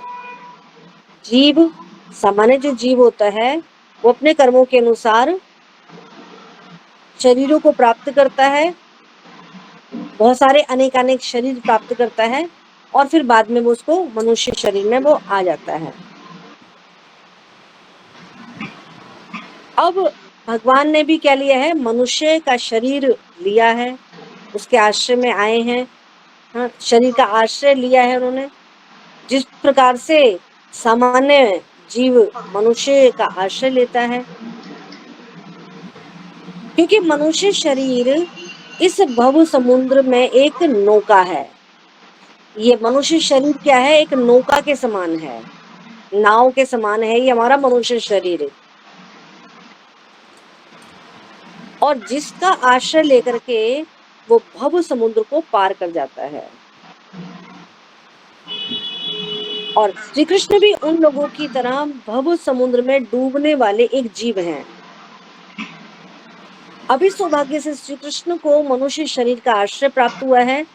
जीव, सामान्य जो जीव होता है वो अपने कर्मों के अनुसार शरीरों को प्राप्त करता है, बहुत सारे अनेक शरीर प्राप्त करता है, और फिर बाद में वो उसको मनुष्य शरीर में वो आ जाता है। अब भगवान ने भी क्या लिया है, मनुष्य का शरीर लिया है, उसके आश्रय में आए हैं। हाँ, शरीर का आश्रय लिया है उन्होंने। जिस प्रकार से सामान्य जीव मनुष्य का आश्रय लेता है, क्योंकि मनुष्य शरीर इस भव समुद्र में एक नौका है। ये मनुष्य शरीर क्या है, एक नौका के समान है, नाव के समान है ये हमारा मनुष्य शरीर। और जिसका आश्रय लेकर के वो भव समुद्र को पार कर जाता है। और श्री कृष्ण भी उन लोगों की तरह भव समुद्र में डूबने वाले एक जीव हैं। अभी सौभाग्य से श्री कृष्ण को मनुष्य शरीर का आश्रय प्राप्त हुआ है,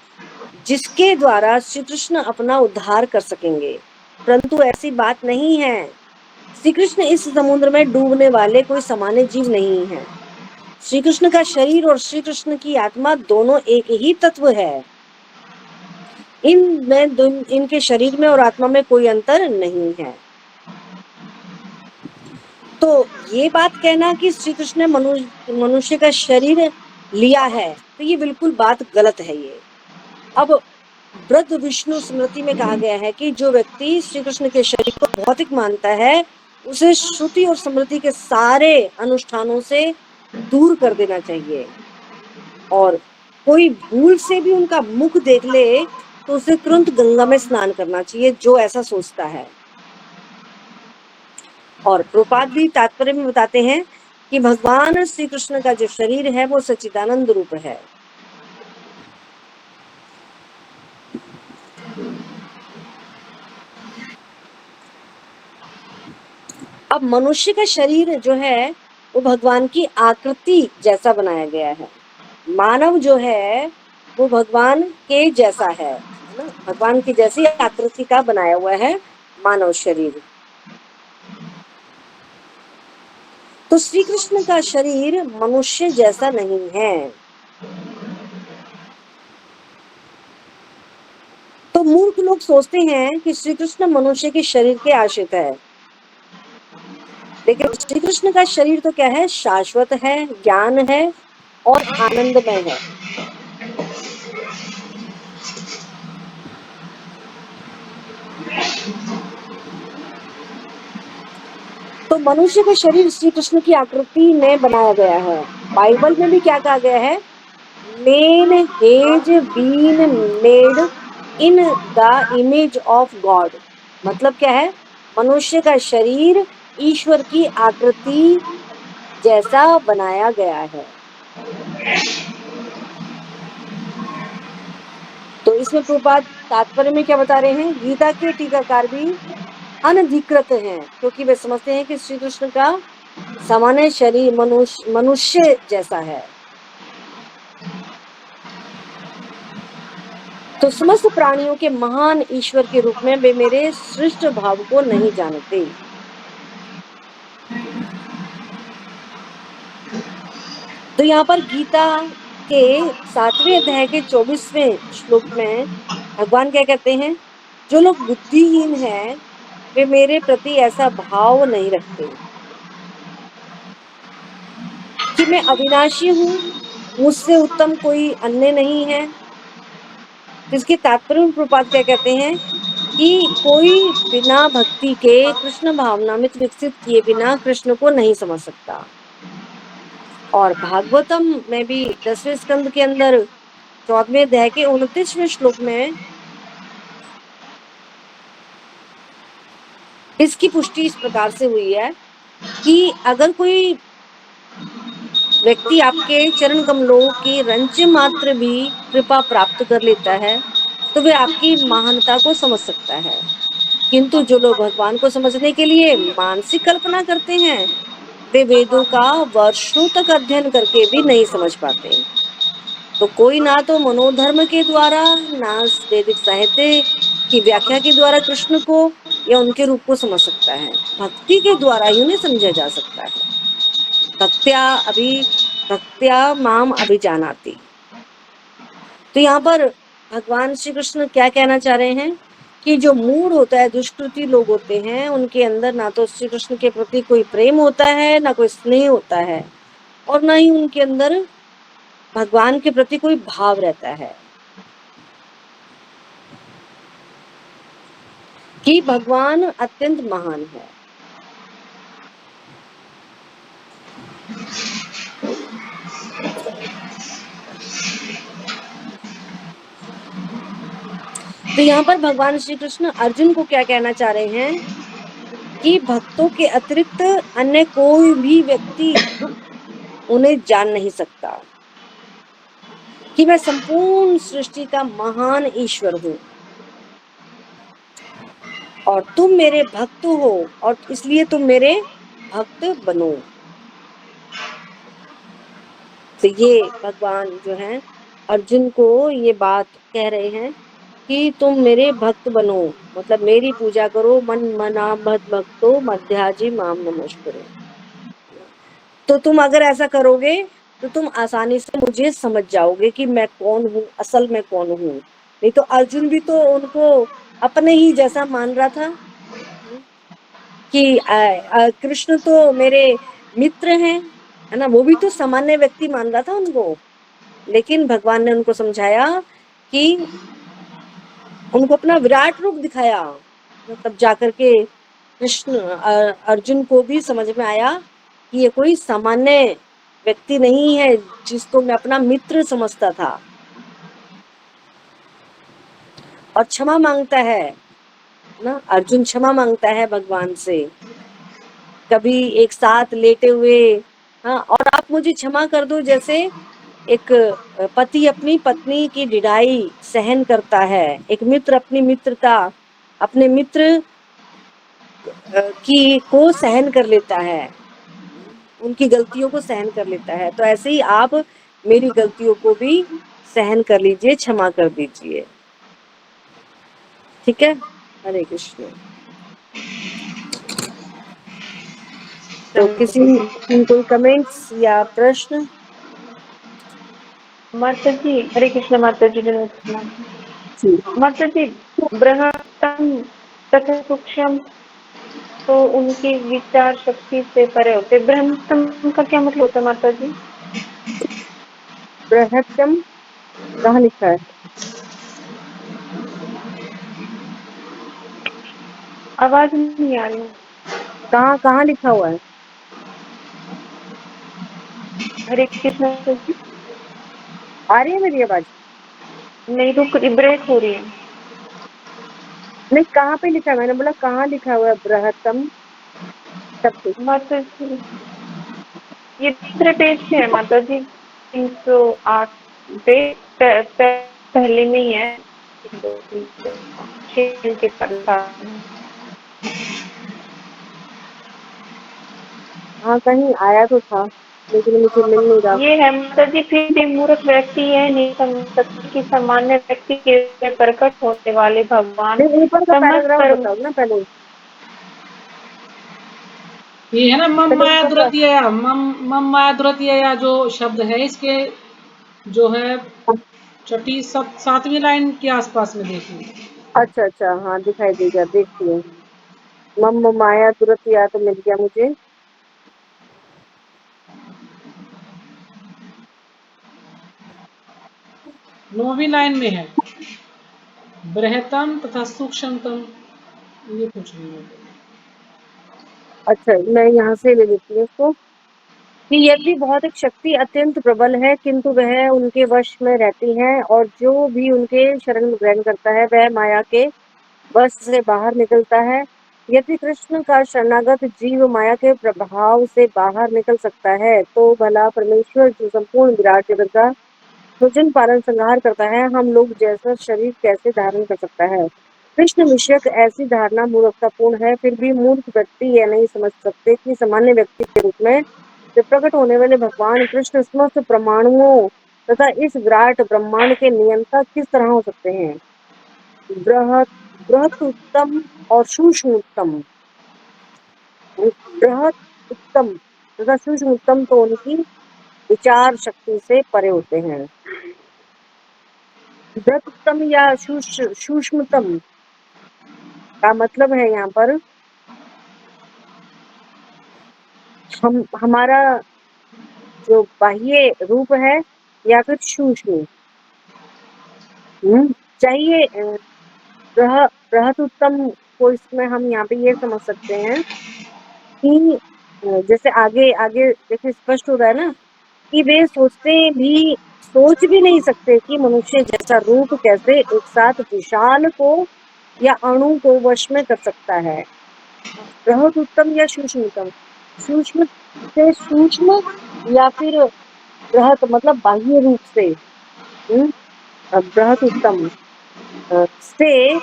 जिसके द्वारा श्री कृष्ण अपना उद्धार कर सकेंगे। परंतु ऐसी बात नहीं है, श्री कृष्ण इस समुद्र में डूबने वाले कोई सामान्य जीव नहीं है। श्री कृष्ण का शरीर और श्री कृष्ण की आत्मा दोनों एक ही तत्व है। इनके शरीर में और आत्मा में कोई अंतर नहीं है। तो ये बात कहना कि श्री कृष्ण ने मनुष्य का शरीर लिया है, तो ये बिल्कुल बात गलत है ये। अब वृद्ध विष्णु स्मृति में कहा गया है कि जो व्यक्ति श्री कृष्ण के शरीर को भौतिक मानता है, उसे श्रुति और स्मृति के सारे अनुष्ठानों से दूर कर देना चाहिए, और कोई भूल से भी उनका मुख देख ले तो उसे तुरंत गंगा में स्नान करना चाहिए, जो ऐसा सोचता है। और प्रभुपाद भी तात्पर्य में बताते हैं कि भगवान श्री कृष्ण का जो शरीर है वो सच्चिदानंद रूप है। अब मनुष्य का शरीर जो है वो भगवान की आकृति जैसा बनाया गया है। मानव जो है वो भगवान के जैसा है ना, भगवान की जैसी आकृति का बनाया हुआ है मानव शरीर। तो श्री कृष्ण का शरीर मनुष्य जैसा नहीं है। तो मूर्ख लोग सोचते हैं कि श्री कृष्ण मनुष्य के शरीर के आश्रित है, लेकिन श्री कृष्ण का शरीर तो क्या है, शाश्वत है, ज्ञान है और आनंदमय है। तो मनुष्य का शरीर श्री कृष्ण की आकृति में बनाया गया है। बाइबल में भी क्या कहा गया है, man has been made in the image of God. मतलब क्या है, मनुष्य का शरीर ईश्वर की आकृति जैसा बनाया गया है। तो इसमें प्रभुपाद तात्पर्य में क्या बता रहे हैं, गीता के टीकाकार भी अनधिकृत हैं, क्योंकि वे समझते हैं कि श्री कृष्ण का सामान्य शरीर मनुष्य जैसा है। तो समस्त प्राणियों के महान ईश्वर के रूप में वे मेरे सृष्ट भाव को नहीं जानते। तो यहाँ पर गीता के 7वें अध्याय के 24वें श्लोक में भगवान क्या कहते हैं, जो लोग बुद्धिहीन हैं वे मेरे प्रति ऐसा भाव नहीं रखते कि मैं अविनाशी हूँ, मुझसे उत्तम कोई अन्य नहीं है। इसके तात्पर्य में प्रभुपाद क्या कहते हैं कि कोई बिना भक्ति के कृष्ण भावनामृत विकसित किए बिना कृष्ण को नहीं समझ सकता। और भागवतम में भी 10वें स्कंद के अंदर 14वें अध्याय के 29वें श्लोक में इसकी पुष्टि इस प्रकार से हुई है कि अगर कोई व्यक्ति आपके चरण कमलों की रंच मात्र भी कृपा प्राप्त कर लेता है तो वे आपकी महानता को समझ सकता है, किंतु जो लोग भगवान को समझने के लिए मानसिक कल्पना करते हैं वे वेदों का वर्षों तक अध्ययन करके भी नहीं समझ पाते। तो कोई ना तो मनोधर्म के द्वारा, ना वैदिक साहित्य की व्याख्या के द्वारा कृष्ण को या उनके रूप को समझ सकता है, भक्ति के द्वारा ही उन्हें समझा जा सकता है। भक्त्या माम अभिजानाति। तो यहाँ पर भगवान श्री कृष्ण क्या कहना चाह रहे हैं कि जो मूढ़ होता है, दुष्कृति लोग होते हैं, उनके अंदर ना तो श्री कृष्ण के प्रति कोई प्रेम होता है, ना कोई स्नेह होता है, और ना ही उनके अंदर भगवान के प्रति कोई भाव रहता है कि भगवान अत्यंत महान है। तो यहाँ पर भगवान श्री कृष्ण अर्जुन को क्या कहना चाह रहे हैं कि भक्तों के अतिरिक्त अन्य कोई भी व्यक्ति उन्हें जान नहीं सकता कि मैं संपूर्ण सृष्टि का महान ईश्वर हूँ और तुम मेरे भक्त हो और इसलिए तुम मेरे भक्त बनो। तो ये भगवान जो है अर्जुन को ये बात कह रहे हैं कि तुम मेरे भक्त बनो, मतलब मेरी पूजा करो, मन मना मद भक्तो मध्याजी माम नमस्कुरु। तो तुम अगर ऐसा करोगे तो तुम आसानी से मुझे समझ जाओगे कि मैं कौन हूँ, असल में कौन हूँ। नहीं तो अर्जुन भी तो उनको अपने ही जैसा मान रहा था कि कृष्ण तो मेरे मित्र हैं, है ना, वो भी तो सामान्य व्यक्ति मान रहा था उनको। लेकिन भगवान ने उनको समझाया कि उनको अपना विराट रूप दिखाया, तब जाकर के कृष्ण अर्जुन को भी समझ में आया कि ये कोई सामान्य व्यक्ति नहीं है जिसको मैं अपना मित्र समझता था, और क्षमा मांगता है ना। अर्जुन क्षमा मांगता है भगवान से, कभी एक साथ लेटे हुए, हाँ, और आप मुझे क्षमा कर दो, जैसे एक पति अपनी पत्नी की ढिठाई सहन करता है, एक मित्र अपनी मित्रता, अपने मित्र की को सहन कर लेता है, उनकी गलतियों को सहन कर लेता है, तो ऐसे ही आप मेरी गलतियों को भी सहन कर लीजिए, क्षमा कर दीजिए। ठीक है, हरे कृष्ण। तो किसी कोई कमेंट्स या प्रश्न? माता जी, हरे कृष्ण माता जी, धन्यवाद प्रणाम। जी, माता जी, बृहत्तम तथा सूक्ष्म तो उनकी विचार शक्ति से परे होते। बृहत्तम का क्या मतलब होता है माता जी? बृहत्तम कहाँ लिखा है? आवाज नहीं आ रही। कहाँ कहाँ लिखा हुआ है? हरे कृष्ण माता जी। आ रही है मेरी आवाज? नहीं, रुक ब्रेक हो रही है। नहीं, कहाँ पे लिखा है? मैंने बोला कहाँ लिखा हुआ है बृहत्तम शब्द? माता जी, ये दूसरे पेज पे है माता जी, 308 पे पहले में ही है। 1 2 3 4 5 6 के साथ में। हाँ, कहीं आया तो था, लेकिन मुझे मिल नहीं रहा। ये है माता जी, फिर भी मूर्ख व्यक्ति यह नहीं समझ सकते कि सामान्य व्यक्ति के रूप में प्रकट होने वाले भगवान नहीं, ऊपर का समस्त पैराग्राफ कर्म। बताओ ना पहले। ये है ना मम पहले माया ऊपर का। दुरतिया, मम माया दुरतिया या जो शब्द है इसके जो है छठी सातवीं लाइन के आसपास में देखिए। अच्छा अच्छा, हाँ दिखाई देगा, देखती हूँ। मम माया तुरंत या तो मिल गया मुझे। 9वीं लाइन में है बृहत्तम तथा सूक्ष्मतम, ये पूछ रही है। अच्छा, मैं यहाँ से ले लेती हूँ इसको, कि यदि भौतिक शक्ति अत्यंत प्रबल है किंतु वह उनके वश में रहती है, और जो भी उनके शरण ग्रहण करता है वह माया के वश से बाहर निकलता है। यदि कृष्ण का शरणागत जीव माया के प्रभाव से बाहर निकल सकता है, तो भला परमेश्वर जो संपूर्ण विराट जगत का सृजन पालन संहार करता है, हम लोग जैसा शरीर कैसे धारण कर सकता है? कृष्ण विषयक ऐसी धारणा मूर्खतापूर्ण है। फिर भी मूर्ख व्यक्ति यह नहीं समझ सकते कि सामान्य व्यक्ति के रूप में जो प्रकट होने वाले भगवान कृष्ण समस्त परमाणुओं तथा इस विराट ब्रह्मांड के नियंता किस तरह हो सकते हैं। बृहत बृहत उत्तम और सूक्ष्म उत्तम, बृहत उत्तम तथा सूक्ष्म उत्तम तो उनकी विचार शक्ति से परे होते हैं। बृहत उत्तम या सूक्ष्मतम का मतलब है यहाँ पर हमारा जो बाह्य रूप है, या फिर सूक्ष्म। चाहिए बृहत उत्तम को इसमें हम यहाँ पे ये समझ सकते हैं कि जैसे आगे आगे देखिए स्पष्ट हो रहा है ना, कि वे सोच भी नहीं सकते कि मनुष्य जैसा रूप कैसे एक साथ विशाल को या अणु को वश में कर सकता है। बृहत उत्तम या सूक्ष्म उत्तम, सूक्ष्म से सूक्ष्म, या फिर बृहत मतलब बाह्य रूप से। बृहत उत्तम से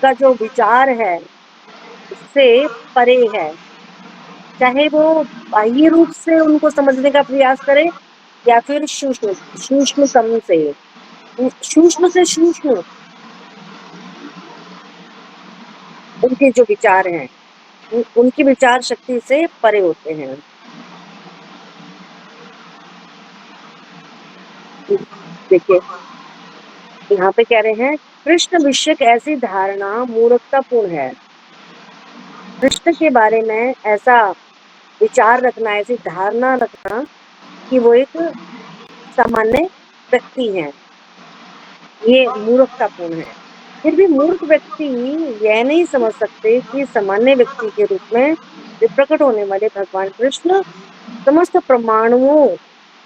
का जो विचार है उससे परे है, चाहे वो बाह्य रूप से उनको समझने का प्रयास करे, या फिर सूक्ष्मतम से, सूक्ष्म से सूक्ष्म उनके जो विचार हैं, उनकी विचार शक्ति से परे होते हैं। देखिए यहाँ पे कह रहे हैं कृष्ण विषयक ऐसी धारणा मूर्खतापूर्ण है। कृष्ण के बारे में ऐसा विचार रखना, ऐसी धारणा रखना कि वो एक सामान्य व्यक्ति हैं। ये मूर्खतापूर्ण है। फिर भी मूर्ख व्यक्ति यह नहीं समझ सकते कि सामान्य व्यक्ति के रूप में वे प्रकट होने वाले भगवान कृष्ण समस्त परमाणुओं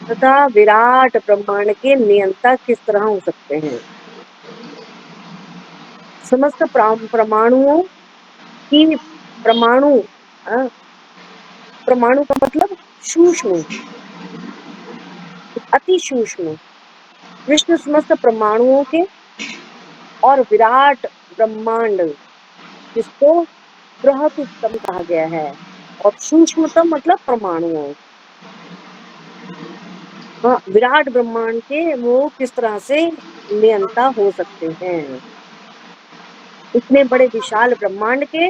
तथा विराट ब्रह्मांड के नियंता किस तरह हो सकते हैं। समस्त परमाणुओं की परमाणु परमाणु का मतलब सूक्ष्म, अति सूक्ष्म। कृष्ण समस्त परमाणुओं के और विराट ब्रह्मांड, जिसको बृहत उत्तम कहा गया है, और सूक्ष्मतम मतलब परमाणुओं। हाँ, विराट ब्रह्मांड के वो किस तरह से नियंता हो सकते हैं। इतने बड़े विशाल ब्रह्मांड के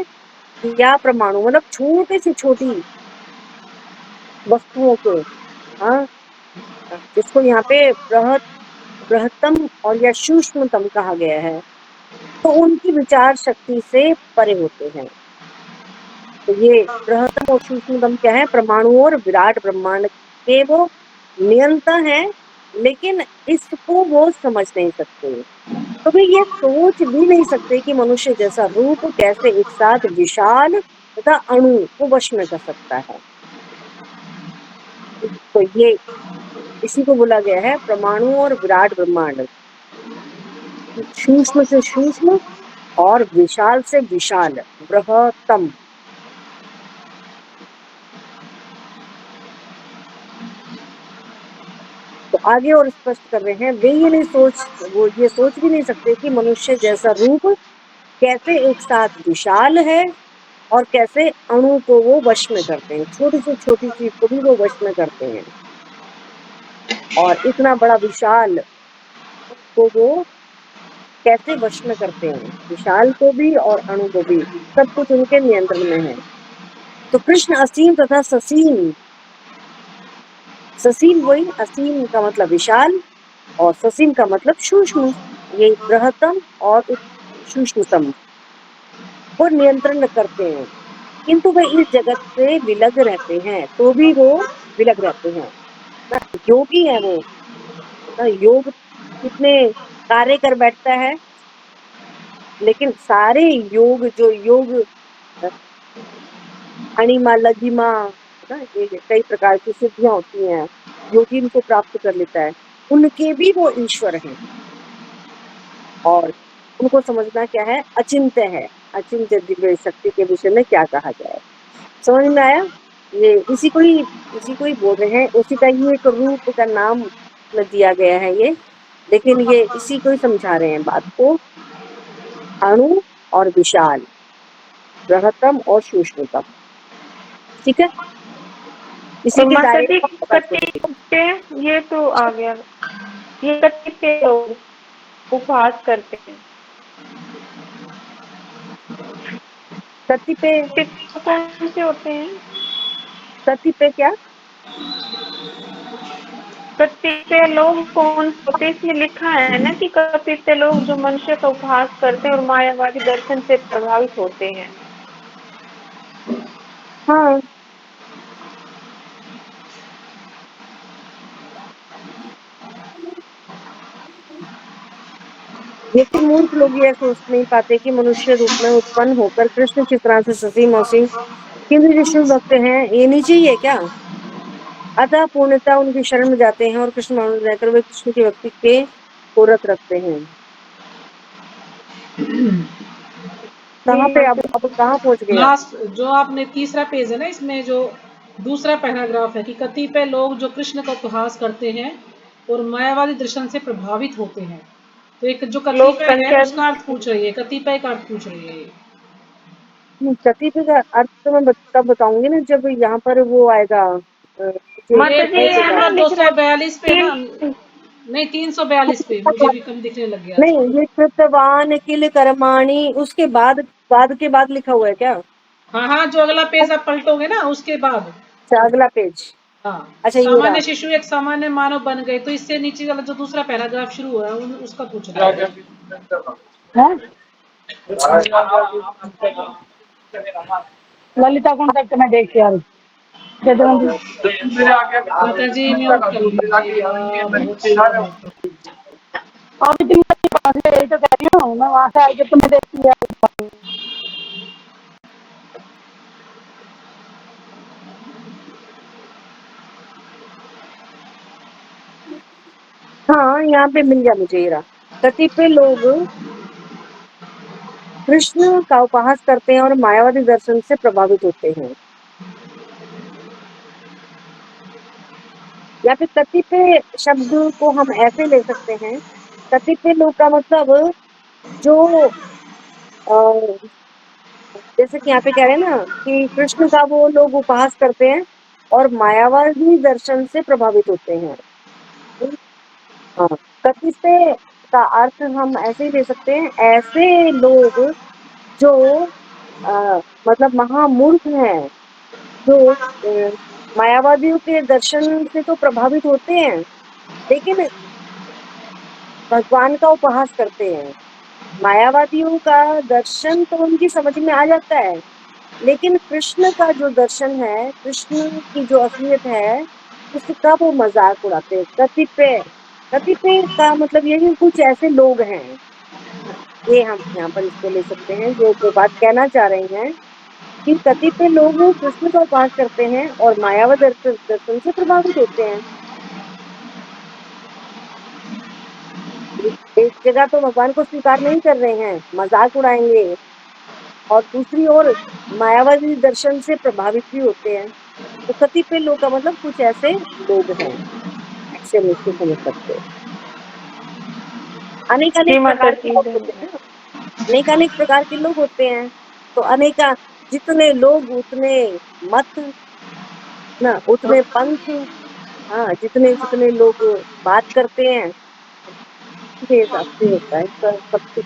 या परमाणु मतलब छोटे से छोटी वस्तुओं के, हाँ, जिसको यहाँ पे बृहत्तम और या सूक्ष्मतम कहा गया है, तो उनकी विचार शक्ति से परे होते हैं। तो ये बृहत्तम और सूक्ष्मतम क्या है, परमाणु और विराट ब्रह्मांड के वो नियंता है, लेकिन इसको वो समझ नहीं सकते। तो वे ये सोच भी नहीं सकते कि मनुष्य जैसा रूप कैसे एक साथ विशाल तथा अणु को वश में कर सकता है। तो ये इसी को बोला गया है परमाणु और विराट ब्रह्मांड, सूक्ष्म से सूक्ष्म और विशाल से विशाल, बृहत्तम। तो आगे और स्पष्ट कर रहे हैं, वे ये सोच भी नहीं सकते कि मनुष्य जैसा रूप कैसे एक साथ विशाल है और कैसे अणु को वो वश में करते हैं, छोटी से छोटी चीज को भी वो वश में करते हैं, और इतना बड़ा विशाल को वो कैसे वश में करते हैं, विशाल को भी और अणु को भी, सब कुछ उनके नियंत्रण में है। तो कृष्ण असीम तथा ससीम, ससीम वही, असीम का मतलब विशाल और ससीम का मतलब सूक्ष्म, ये बृहत्तम और सूक्ष्मतम को नियंत्रण करते हैं। किंतु वे इस जगत से विलग रहते हैं, तो भी वो विलग रहते हैं ना, योगी है वो ना। योग कितने कार्य कर बैठता है, लेकिन सारे योग जो योग अणिमा लघिमा ना, ये कई प्रकार की सिद्धियां होती हैं, योगी इनको प्राप्त कर लेता है, उनके भी वो ईश्वर हैं। और उनको समझना क्या है, अचिंत्य है, अचिंत्य दिव्य शक्ति के विषय में क्या कहा जाए। समझ में आया? ये इसी को ही बोल रहे हैं, उसी का ही एक रूप का नाम दिया गया है ये, लेकिन ये इसी को ही समझा रहे हैं बात को, अणु और विशाल, बृहत्तम और सूक्ष्मतम। ठीक है, इसी और के माता दायरे जी में बात कति पे ये तो आ गया, ये कति पे लोग उपवास करते हैं, सती पे, कति कौन से होते हैं? सती पे क्या, कतिपय लोग कौन से होते हैं? इसमें लिखा है ना कि कतिपय लोग जो मनुष्य का उपहास करते हैं और मायावादी दर्शन से प्रभावित होते हैं। हाँ, लेकिन मूर्ख लोग यह सोच नहीं पाते कि मनुष्य रूप में उत्पन्न होकर कृष्ण की तरह से ससीम असीम, किंतु जो शिव भक्त हैं, ये नहीं चाहिए क्या, अतः पूर्णता उनकी शरण में जाते हैं और कृष्ण मानो रहकर वे कृष्ण की भक्ति के पूरत रखते हैं। कहाँ पे, अब कहाँ पहुंच गए आप? लास्ट जो आपने तीसरा पेज है ना, इसमें जो दूसरा पैराग्राफ है कि कतिपय लोग जो कृष्ण का उपहास करते हैं और मायावादी दर्शन से प्रभावित होते हैं, तो एक जो लोक कतिपय है संख्या उसका अर्थ पूछ रही है, कतिपय का अर्थ पूछ रही है ये। कतिपय का अर्थ तो मैं तब बताऊंगी ना जब यहाँ पर वो आएगा, माता जी ये ये है ना ना लिख रहा 242 पे ना, तीन। नहीं 342 पे मुझे भी कम दिखने लग गया नहीं, आजकल। ये कृतवान किल कर्माणी, उसके बाद लिखा हुआ है क्या? हाँ हाँ, जो अगला पेज आप पलटोगे ना उसके बाद। अच्छा, अगला पेज, हाँ, अच्छा ये रहा। सामान्य शिशु एक सामान्य मानव बन गए, तो इससे नीचे वाला जो दूसरा पैराग्राफ शुरू हो रहा है उसका पूछ रहा है। हाँ? ललिता कॉन्टेक्ट में देख यार। माता जी म्यूट कर लीजिएगा, बहुत शोर है। हाँ, यहाँ पे मिल गया मुझे ये रहा। कतिपय लोग कृष्ण का उपहास करते हैं और मायावादी दर्शन से प्रभावित होते हैं। या फिर कतिपय शब्द को हम ऐसे ले सकते हैं, कतिपय लोग का मतलब जो जैसे कि यहाँ पे कह रहे हैं ना कि कृष्ण का वो लोग उपहास करते हैं और मायावादी दर्शन से प्रभावित होते हैं। हाँ, कतिपय का अर्थ हम ऐसे ही ले सकते हैं, ऐसे लोग जो मतलब महामूर्ख हैं, जो मायावादियों के दर्शन से तो प्रभावित होते हैं लेकिन भगवान का उपहास करते हैं। मायावादियों का दर्शन तो उनकी समझ में आ जाता है, लेकिन कृष्ण का जो दर्शन है, कृष्ण की जो असलियत है, उसका वो मजाक उड़ाते हैं। कतिपय कतिपय का मतलब ये कि कुछ ऐसे लोग हैं, ये हम यहाँ पर इसको ले सकते हैं। जो बात कहना चाह रहे हैं कि कतिपय लोग कृष्ण का उपहास करते हैं और मायावाद दर्शन से प्रभावित होते हैं। एक जगह तो भगवान को स्वीकार नहीं कर रहे हैं, मजाक उड़ाएंगे, और दूसरी ओर मायावादी दर्शन से प्रभावित भी होते हैं। तो कतिपय लोग का मतलब कुछ ऐसे लोग हैं, ऐसे हम इसको समझ सकते हैं। अनेक जी अनेक माता प्रकार के जी लोग होते हैं धन्यवाद। ना, अनेक अनेक प्रकार के लोग होते हैं। तो अनेका जितने लोग उतने मत, ना उतने पंथ। हाँ, जितने जितने लोग बात करते हैं उसके हिसाब से होता है सब कुछ।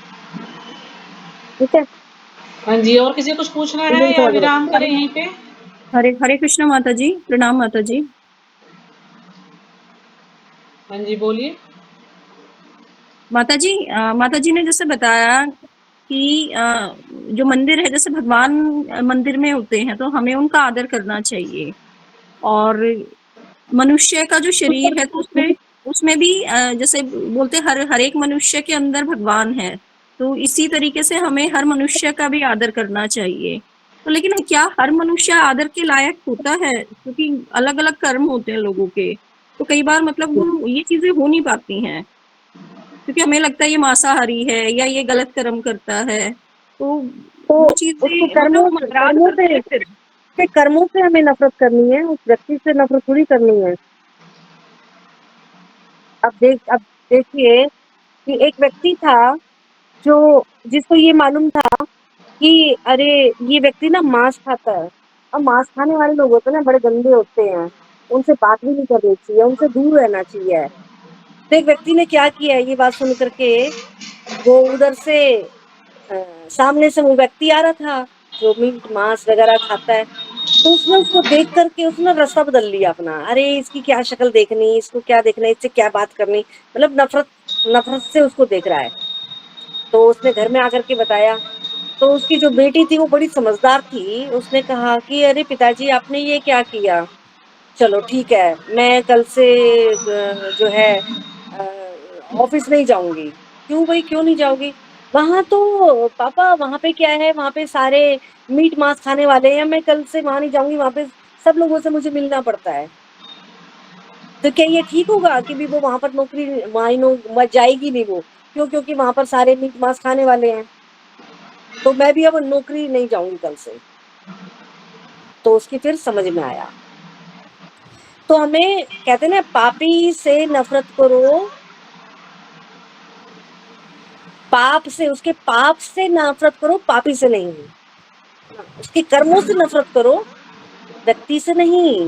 ठीक है, हाँ जी, और किसी को कुछ पूछना है नहीं या समझ विराम में। करें यहीं पे? हरे हरे कृष्ण माता जी, प्रणाम माता जी। हाँ जी, बोलिए। माता जी ने जैसे बताया कि जो मंदिर है, जैसे भगवान मंदिर में होते हैं तो हमें उनका आदर करना चाहिए। और मनुष्य का जो शरीर है तो उसमें उसमें भी जैसे बोलते हैं, हर एक मनुष्य के अंदर भगवान है, तो इसी तरीके से हमें हर मनुष्य का भी आदर करना चाहिए। तो लेकिन क्या हर मनुष्य आदर के लायक होता है? क्योंकि अलग अलग कर्म होते हैं लोगों के, तो कई बार मतलब वो ये चीजें हो नहीं पाती हैं, क्योंकि हमें लगता है ये मांसाहारी है या ये गलत कर्म करता है, तो तो वो उसको चीजें मतलब हम अपराध करते हैं फिर। कर्मों से हमें नफरत करनी है, उस व्यक्ति से नफरत थोड़ी करनी है। अब देखिए कि एक व्यक्ति था जो जिसको ये मालूम था कि अरे ये व्यक्ति ना मांस खाता है। अब मांस खाने वाले लोग होते हैं ना, बड़े गंदे होते हैं, उनसे बात भी नहीं करनी चाहिए, उनसे दूर रहना चाहिए। तो एक व्यक्ति ने क्या किया, ये बात सुन करके वो उधर से सामने से वो व्यक्ति आ रहा था जो मीट मांस वगैरह खाता है, तो उसने उसको देख करके उसने रास्ता बदल लिया अपना। अरे इसकी क्या शक्ल देखनी, इसको क्या देखना, इससे क्या बात करनी, मतलब नफरत नफरत से उसको देख रहा है। तो उसने घर में आकर के बताया, तो उसकी जो बेटी थी वो बड़ी समझदार थी, उसने कहा कि अरे पिताजी आपने ये क्या किया, चलो ठीक है मैं कल से जो है ऑफिस नहीं जाऊंगी। क्यों भाई, क्यों नहीं जाओगी? वहां तो पापा, वहां पे क्या है, वहां पे सारे मीट मांस खाने वाले हैं, मैं कल से वहां नहीं जाऊंगी, वहां पे सब लोगों से मुझे मिलना पड़ता है। तो क्या ये ठीक होगा कि भी वो वहां पर नौकरी वहां जाएगी नहीं वो? क्यों? क्योंकि वहां पर सारे मीट मांस खाने वाले हैं, तो मैं भी अब नौकरी नहीं जाऊंगी कल से। तो उसकी फिर समझ में आया। तो हमें कहते हैं ना, पापी से नफरत करो, पाप से, उसके पाप से नफरत करो, पापी से नहीं। उसके कर्मों से नफरत करो, व्यक्ति से नहीं।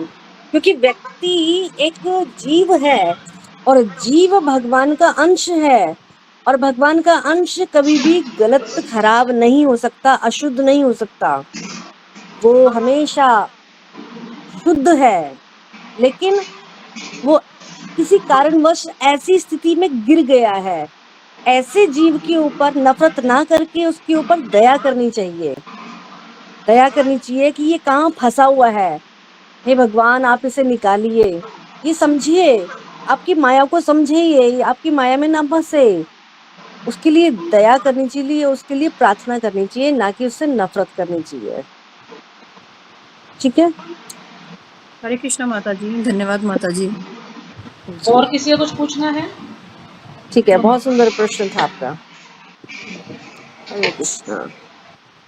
क्योंकि व्यक्ति एक जीव है और जीव भगवान का अंश है, और भगवान का अंश कभी भी गलत खराब नहीं हो सकता, अशुद्ध नहीं हो सकता, वो हमेशा शुद्ध है। लेकिन वो किसी कारणवश ऐसी स्थिति में गिर गया है, ऐसे जीव के ऊपर नफरत ना करके उसके ऊपर दया करनी चाहिए। दया करनी चाहिए कि ये कहाँ फंसा हुआ है, हे भगवान आप इसे निकालिए, ये समझिए, आपकी माया को समझिए, आपकी माया में ना फंसे। उसके लिए दया करनी चाहिए, उसके लिए प्रार्थना करनी चाहिए, ना कि उससे नफरत करनी चाहिए। ठीक है हरे कृष्णा माता जी, धन्यवाद माता जी। जी। और किसी को कुछ पूछना है? ठीक है, बहुत सुंदर प्रश्न था आपका। हरे कृष्णा।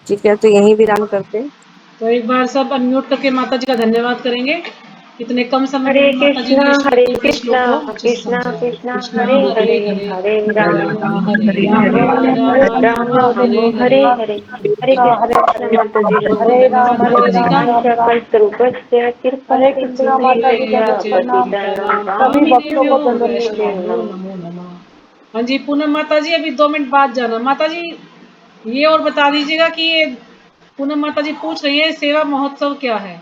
ठीक है, तो यहीं विराम करते हैं। तो एक बार सब अनम्यूट करके माता जी का धन्यवाद करेंगे। इतने कम समय हरे में माता जी कृष्णा ने हरे श्री कृष्णा श्लोक को अच्छे से कृष्णा समझाया। कृष्णा कृष्णा हरे हरे हरे हरे, हरे हरे राम राम हरे हरे राम राम, राम राम हरे हरे हरे। हरे। हरे कृष्णा माता जी। बहुत धन्यवाद माता जी का। कल्पतरुभ्यश्च कृपा सिंधु पतितानां पावनेभ्यो पावनेभ्यो वैष्णवेभ्यो नमो नमः। हाँ जी पूनम माता जी, अभी 2 मिनट बाद जाना। माता जी ये और बता दीजिएगा कि ये पूनम माता जी पूछ रही है सेवा महोत्सव क्या है?